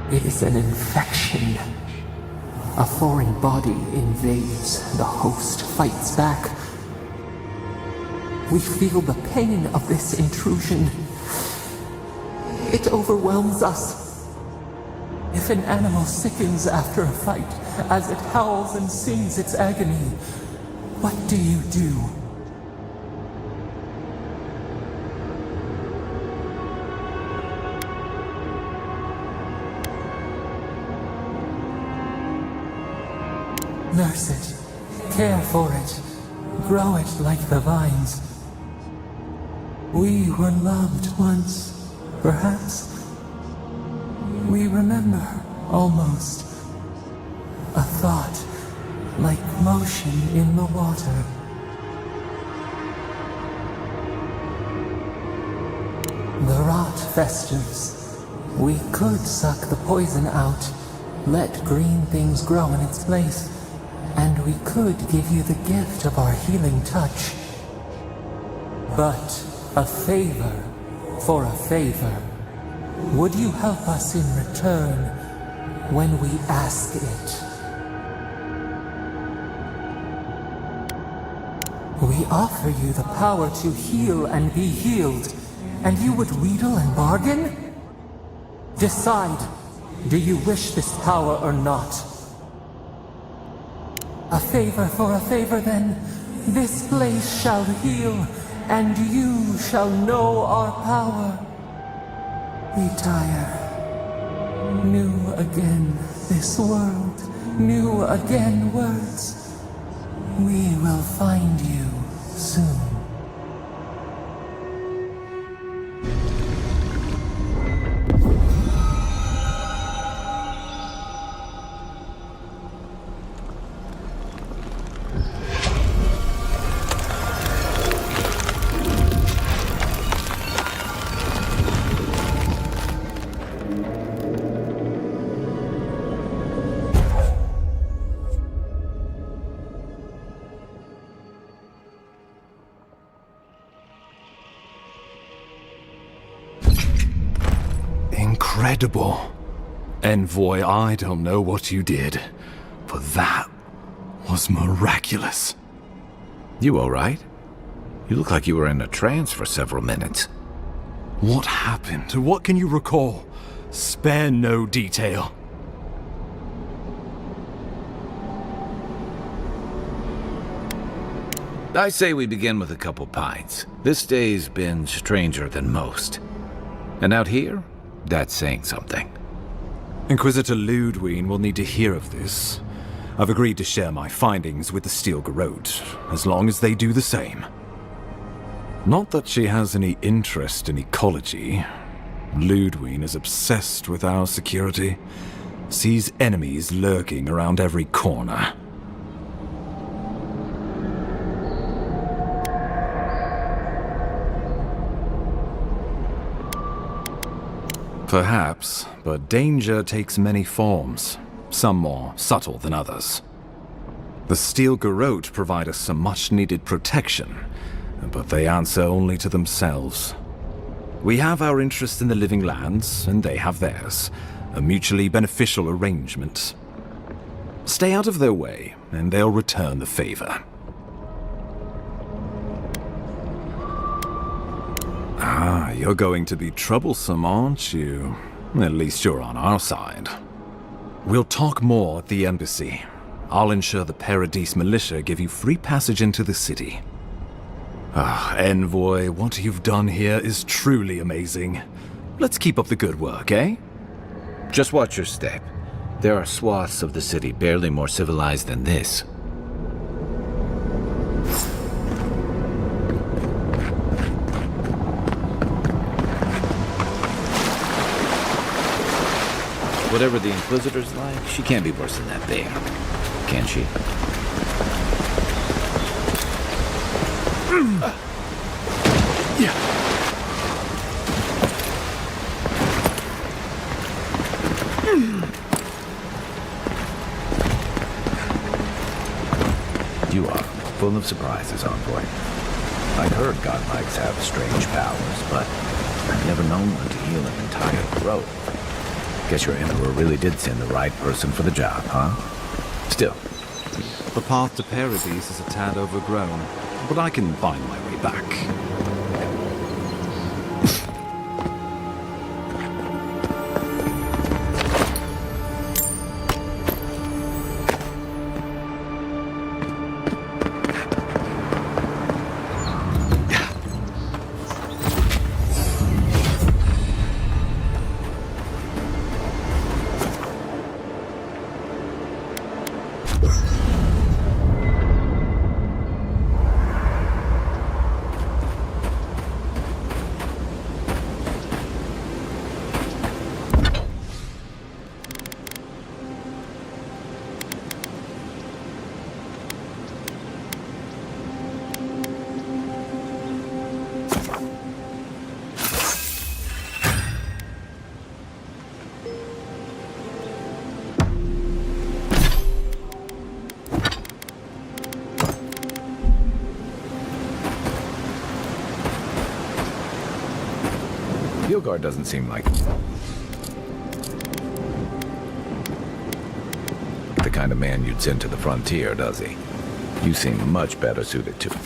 It is an infection. A foreign body invades. The host fights back. We feel the pain of this intrusion. It overwhelms us. If an animal sickens after a fight, as it howls and sings its agony, what do you do? Nurse it, care for it, grow it like the vines. We were loved once, perhaps. We remember, almost. A thought, like motion in the water. The rot festers. We could suck the poison out, let green things grow in its place, and we could give you the gift of our healing touch. But a favor for a favor. Would you help us in return when we ask it? We offer you the power to heal and be healed, and you would wheedle and bargain? Decide, do you wish this power or not? A favor for a favor then. This place shall heal, and you shall know our power. Retire. New again this world, new again words. We will find you soon. Incredible. Envoy, I don't know what you did, but that was miraculous. You all right? You look like you were in a trance for several minutes. What happened? What can you recall? Spare no detail. I say we begin with a couple pints. This day's been stranger than most. And out here, that's saying something. Inquisitor Ludwine will need to hear of this. I've agreed to share my findings with the Steel Garrote, as long as they do the same. Not that she has any interest in ecology. Ludwine is obsessed with our security, sees enemies lurking around every corner. Perhaps, but danger takes many forms, some more subtle than others. The Steel Garrote provide us some much-needed protection, but they answer only to themselves. We have our interest in the living lands, and they have theirs, a mutually beneficial arrangement. Stay out of their way, and they'll return the favor. Ah, you're going to be troublesome, aren't you? At least you're on our side. We'll talk more at the embassy. I'll ensure the Paradise militia give you free passage into the city. Ah, Envoy, what you've done here is truly amazing. Let's keep up the good work, eh? Just watch your step. There are swaths of the city barely more civilized than this. Whatever the Inquisitor's like, she can't be worse than that bear. Can she? Yeah. full of surprises, Envoy. I'd heard godlikes have strange powers, but I've never known one to heal an entire throat. Guess your Emperor really did send the right person for the job, huh? Still. The path to Paradise is a tad overgrown, but I can find my way back. Gilgard doesn't seem like the kind of man you'd send to the frontier, does he? You seem much better suited to it.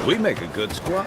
We make a good squad.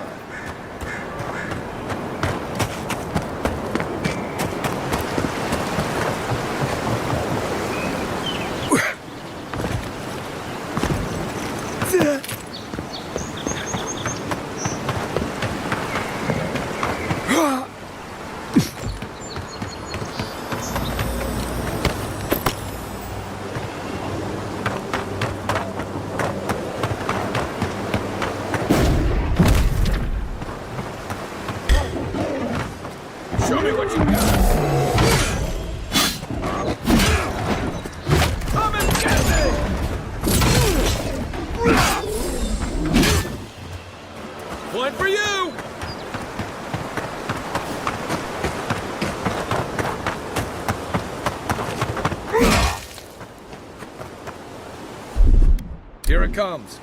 Point for you! Here it comes.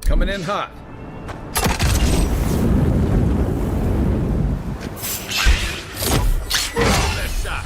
Coming in hot. Next shot.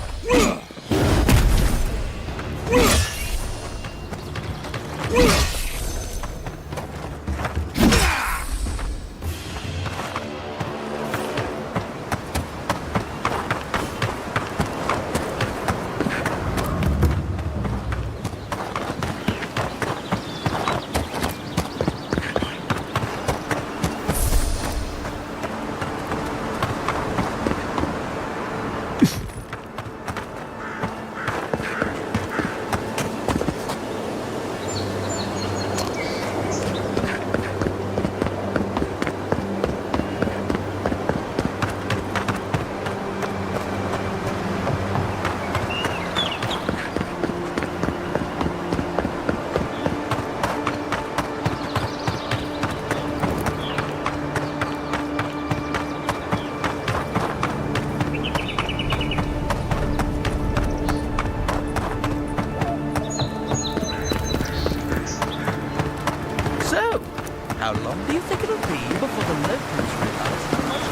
How long do you think it'll be before the locals realize how much...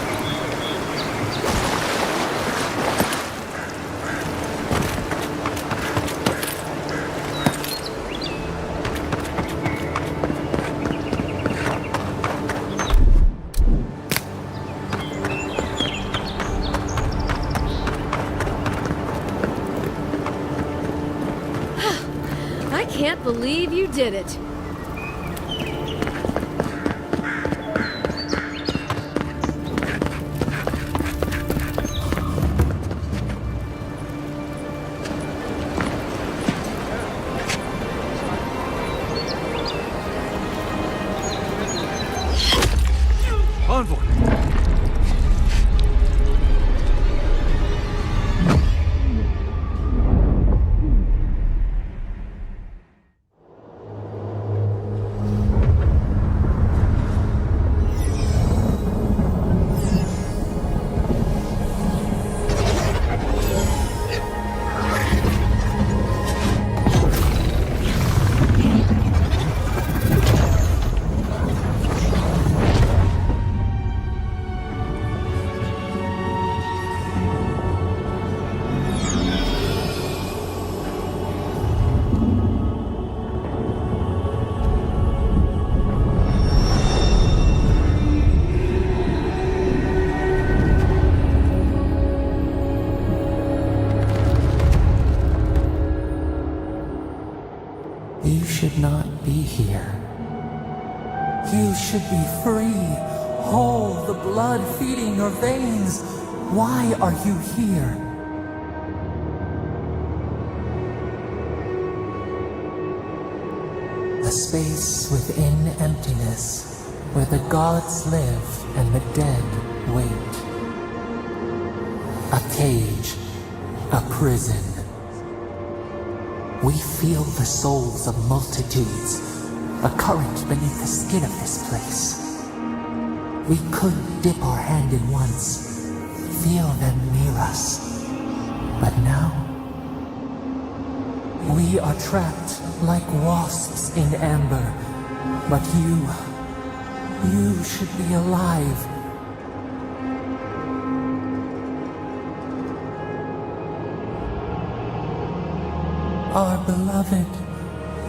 I can't believe you did it. Envoy! You should not be here. You should be free, whole, the blood feeding your veins. Why are you here? A space within emptiness, where the gods live and the dead wait. A cage, a prison. We feel the souls of multitudes, a current beneath the skin of this place. We could dip our hand in once, feel them near us. But now, we are trapped like wasps in amber. But you should be alive. Our beloved,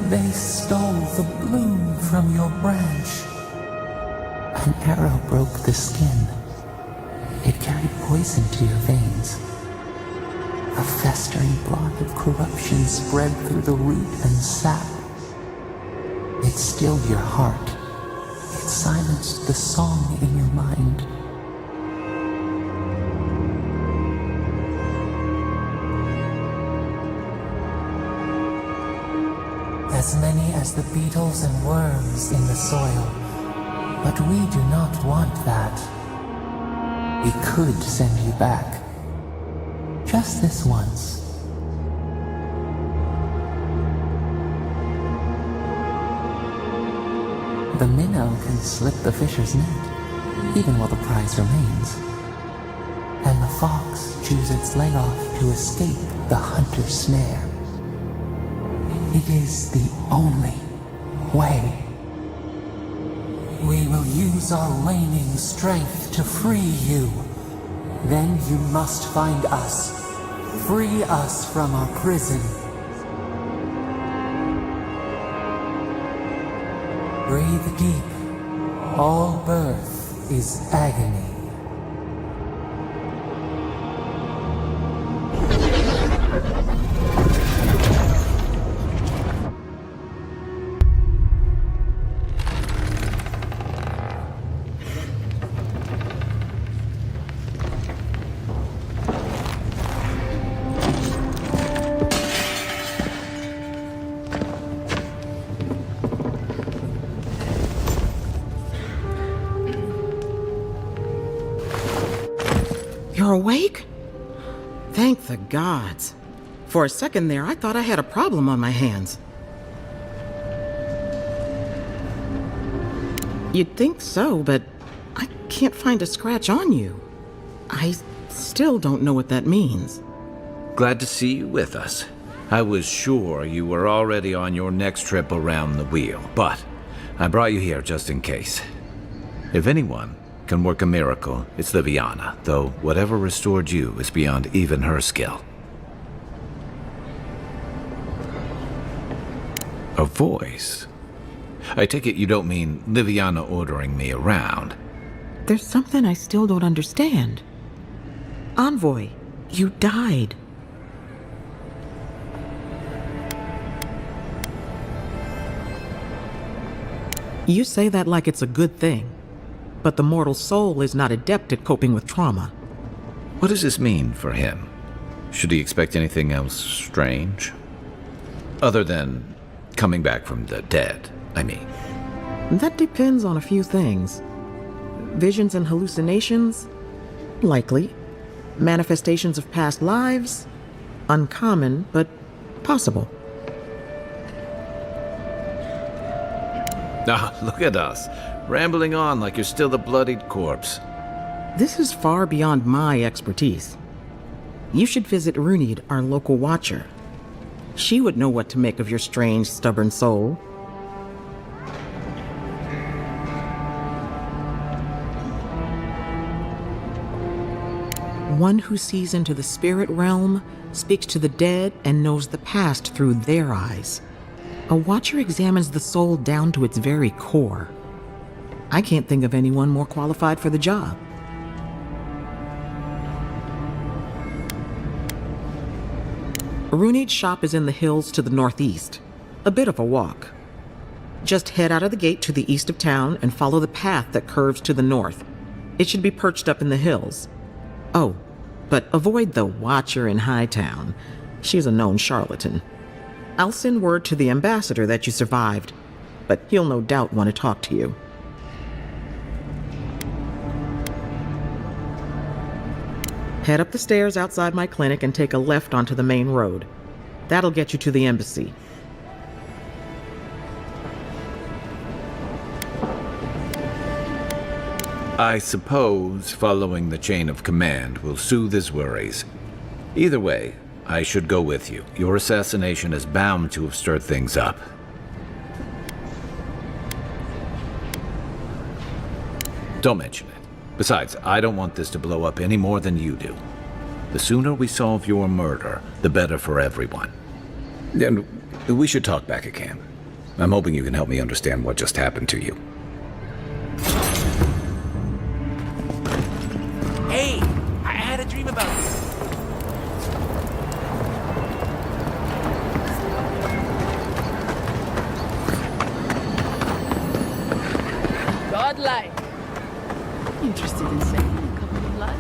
they stole the bloom from your branch. An arrow broke the skin. It carried poison to your veins. A festering blot of corruption spread through the root and sap. It stilled your heart. It silenced the song in your mind. As many as the beetles and worms in the soil. But we do not want that. We could send you back. Just this once. The minnow can slip the fisher's net, even while the prize remains. And the fox chews its leg off to escape the hunter's snare. It is the only way. We will use our waning strength to free you. Then you must find us. Free us from our prison. Breathe deep. All birth is agony. You're awake? Thank the gods. For a second there, I thought I had a problem on my hands. You'd think so, but I can't find a scratch on you. I still don't know what that means. Glad to see you with us. I was sure you were already on your next trip around the wheel, but I brought you here just in case. If anyone can work a miracle, it's Liviana, though whatever restored you is beyond even her skill. A voice? I take it you don't mean Liviana ordering me around. There's something I still don't understand. Envoy, you died. You say that like it's a good thing, but the mortal soul is not adept at coping with trauma. What does this mean for him? Should he expect anything else strange? Other than coming back from the dead, I mean. That depends on a few things. Visions and hallucinations? Likely. Manifestations of past lives? Uncommon, but possible. Ah, look at us, rambling on like you're still a bloodied corpse. This is far beyond my expertise. You should visit Runid, our local watcher. She would know what to make of your strange, stubborn soul. One who sees into the spirit realm, speaks to the dead, and knows the past through their eyes. A watcher examines the soul down to its very core. I can't think of anyone more qualified for the job. Runid's shop is in the hills to the northeast. A bit of a walk. Just head out of the gate to the east of town and follow the path that curves to the north. It should be perched up in the hills. Oh, but avoid the watcher in Hightown. She's a known charlatan. I'll send word to the ambassador that you survived, but he'll no doubt want to talk to you. Head up the stairs outside my clinic and take a left onto the main road. That'll get you to the embassy. I suppose following the chain of command will soothe his worries. Either way, I should go with you. Your assassination is bound to have stirred things up. Don't mention it. Besides, I don't want this to blow up any more than you do. The sooner we solve your murder, the better for everyone. And we should talk back at camp. I'm hoping you can help me understand what just happened to you. Hey, I had a dream about you. Godlike. Interested in saving a couple of lives?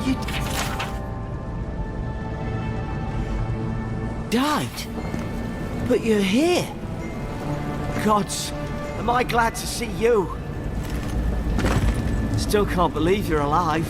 You died, but you're here. Gods, am I glad to see you. Still can't believe you're alive.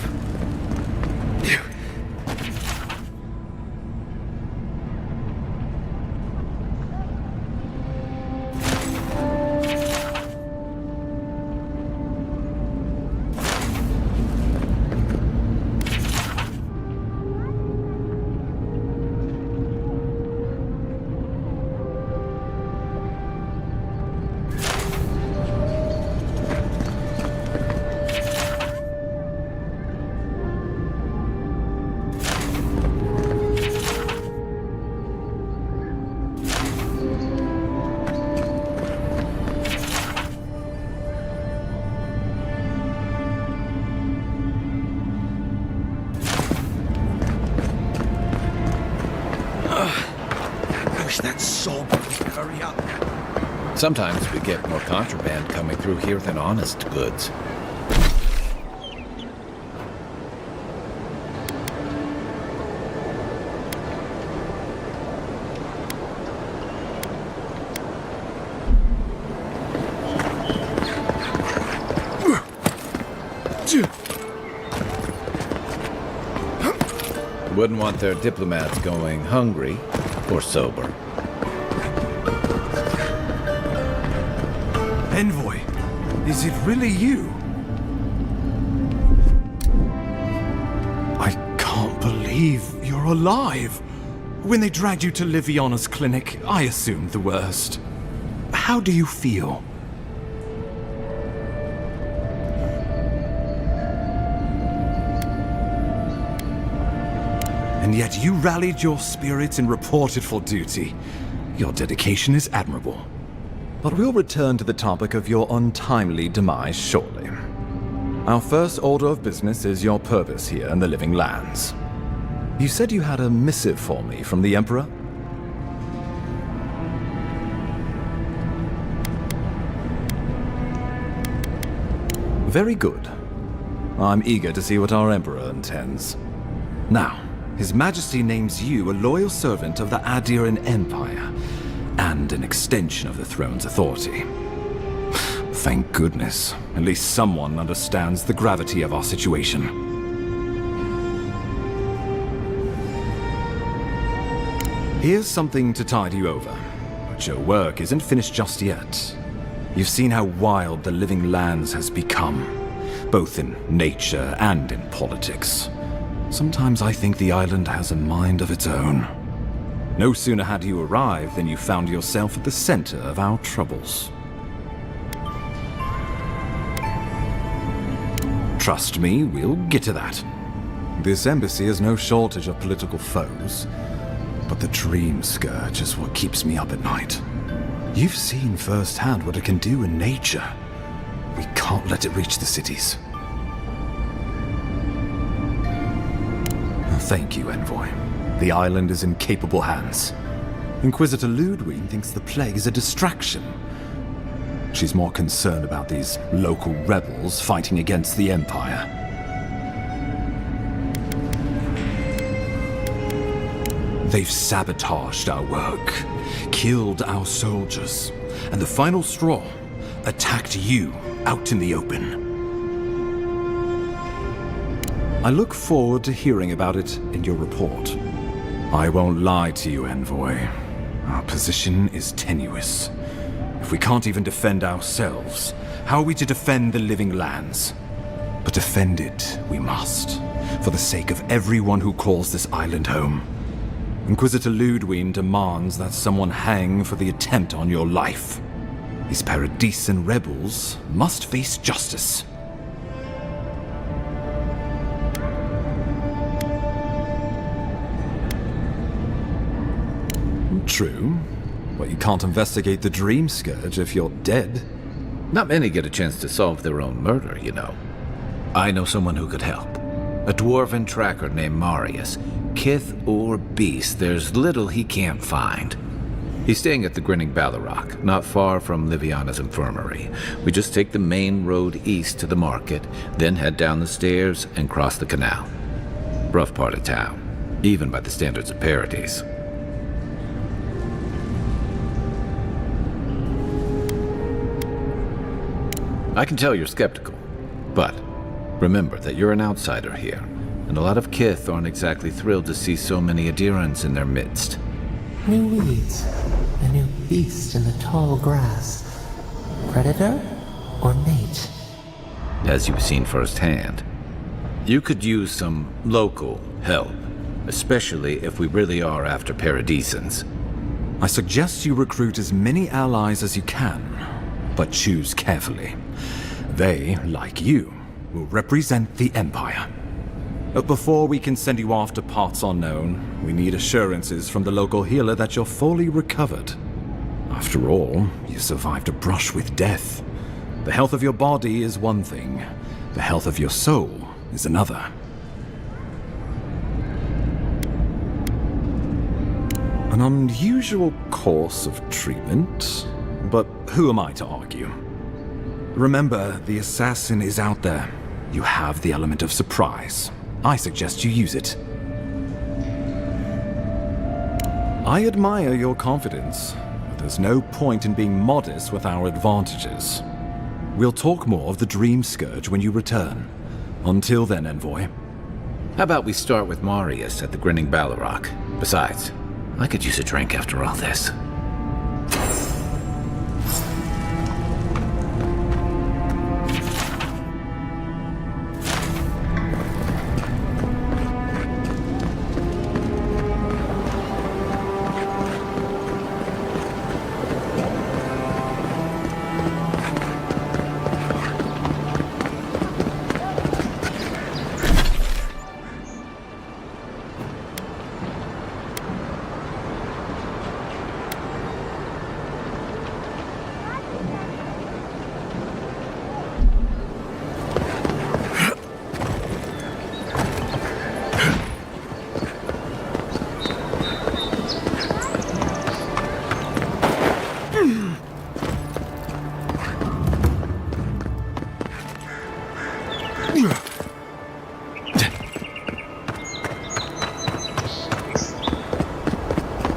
That soul would hurry up. Sometimes we get more contraband coming through here than honest goods. Wouldn't want their diplomats going hungry or sober. Envoy, is it really you? I can't believe you're alive. When they dragged you to Liviona's clinic, I assumed the worst. How do you feel? And yet you rallied your spirits and reported for duty. Your dedication is admirable. But we'll return to the topic of your untimely demise shortly. Our first order of business is your purpose here in the Living Lands. You said you had a missive for me from the Emperor? Very good. I'm eager to see what our Emperor intends. Now, His Majesty names you a loyal servant of the Adiran Empire, and an extension of the throne's authority. Thank goodness. At least someone understands the gravity of our situation. Here's something to tide you over. But your work isn't finished just yet. You've seen how wild the Living Lands has become, both in nature and in politics. Sometimes I think the island has a mind of its own. No sooner had you arrived than you found yourself at the center of our troubles. Trust me, we'll get to that. This embassy has no shortage of political foes, but the Dream Scourge is what keeps me up at night. You've seen firsthand what it can do in nature. We can't let it reach the cities. Thank you, Envoy. The island is in capable hands. Inquisitor Ludwig thinks the plague is a distraction. She's more concerned about these local rebels fighting against the Empire. They've sabotaged our work, killed our soldiers, and the final straw, attacked you out in the open. I look forward to hearing about it in your report. I won't lie to you, Envoy. Our position is tenuous. If we can't even defend ourselves, how are we to defend the Living Lands? But defend it we must, for the sake of everyone who calls this island home. Inquisitor Ludwig demands that someone hang for the attempt on your life. These Paradisian rebels must face justice. True, but you can't investigate the Dream Scourge if you're dead. Not many get a chance to solve their own murder, you know. I know someone who could help. A dwarven tracker named Marius. Kith or beast, there's little he can't find. He's staying at the Grinning Ballarrock, not far from Liviana's infirmary. We just take the main road east to the market, then head down the stairs and cross the canal. Rough part of town, even by the standards of Paradise. I can tell you're skeptical, but remember that you're an outsider here, and a lot of Kith aren't exactly thrilled to see so many Adirans in their midst. New weeds, a new beast in the tall grass. Predator or mate? As you've seen firsthand, you could use some local help, especially if we really are after Paradisans. I suggest you recruit as many allies as you can, but choose carefully. They, like you, will represent the Empire. But before we can send you off to parts unknown, we need assurances from the local healer that you're fully recovered. After all, you survived a brush with death. The health of your body is one thing. The health of your soul is another. An unusual course of treatment, but who am I to argue? Remember, the assassin is out there. You have the element of surprise. I suggest you use it. I admire your confidence, but there's no point in being modest with our advantages. We'll talk more of the Dream Scourge when you return. Until then, Envoy. How about we start with Marius at the Grinning Ballarrock? Besides, I could use a drink after all this.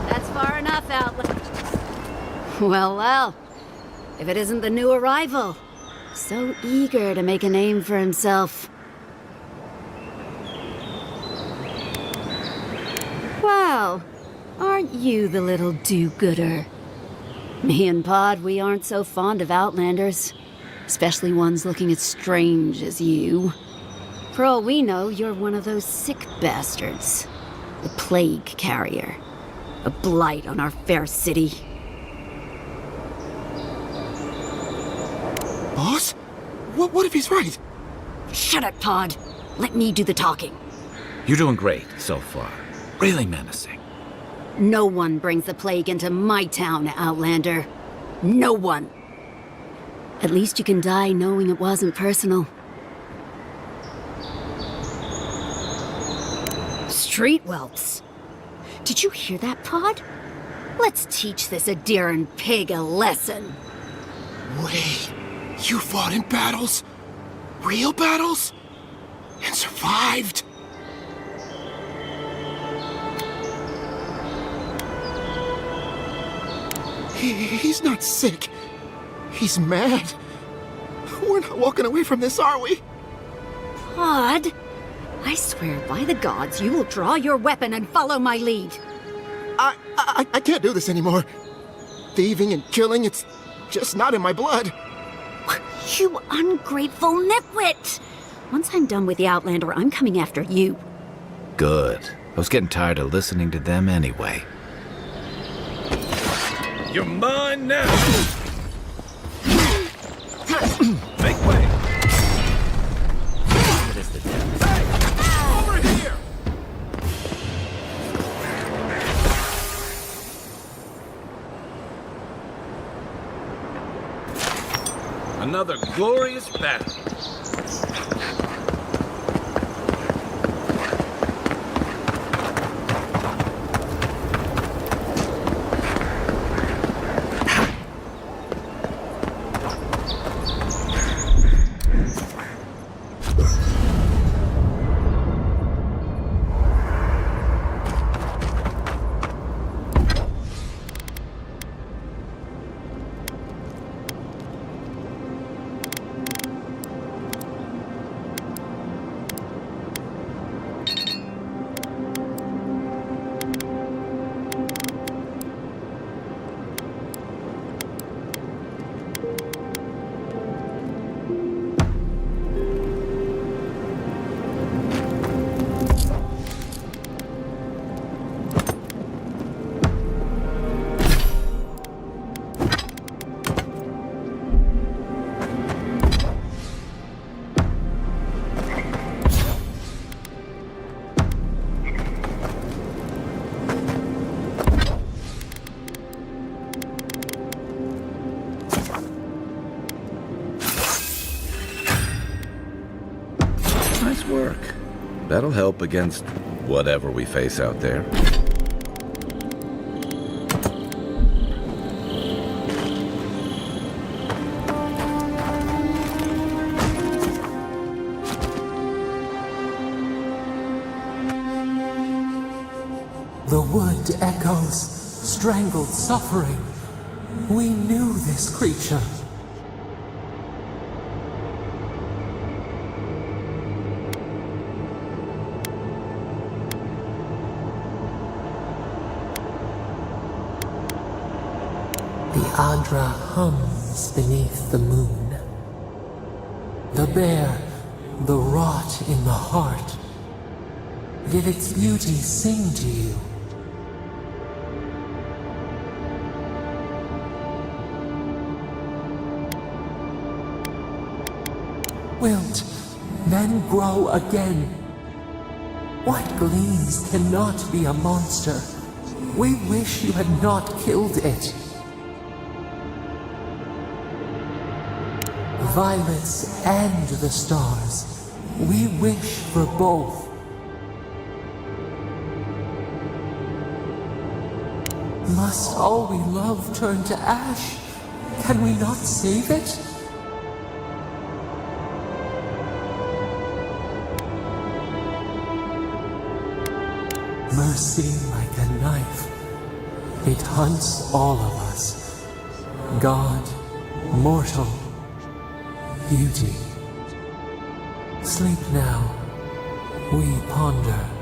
That's far enough, Outlet. Well, well. If it isn't the new arrival. So eager to make a name for himself. Well, aren't you the little do-gooder? Me and Pod, we aren't so fond of Outlanders. Especially ones looking as strange as you. For all we know, you're one of those sick bastards. The plague carrier. A blight on our fair city. Boss? What if he's right? Shut up, Pod. Let me do the talking. You're doing great so far. Really menacing. No one brings the plague into my town, Outlander. No one. At least you can die knowing it wasn't personal. Street whelps. Did you hear that, Pod? Let's teach this Adiran pig a lesson. Wait, you fought in battles? Real battles? And survived? He's not sick. He's mad. We're not walking away from this, are we? Pod, I swear by the gods you will draw your weapon and follow my lead. I can't do this anymore. Thieving and killing, it's just not in my blood. You ungrateful nitwit! Once I'm done with the Outlander, I'm coming after you. Good. I was getting tired of listening to them anyway. You're mine now! Make way! What is the death? Hey! Over here! Another glorious battle. Nice work. That'll help against whatever we face out there. The wood echoes, strangled suffering. We knew this creature. The Adra hums beneath the moon. The bear, the rot in the heart. Did its beauty sing to you? Wilt, then grow again. What gleams cannot be a monster? We wish you had not killed it. Violets and the stars. We wish for both. Must all we love turn to ash? Can we not save it? Mercy like a knife. It hunts all of us. God, mortal, beauty. Sleep now. We ponder.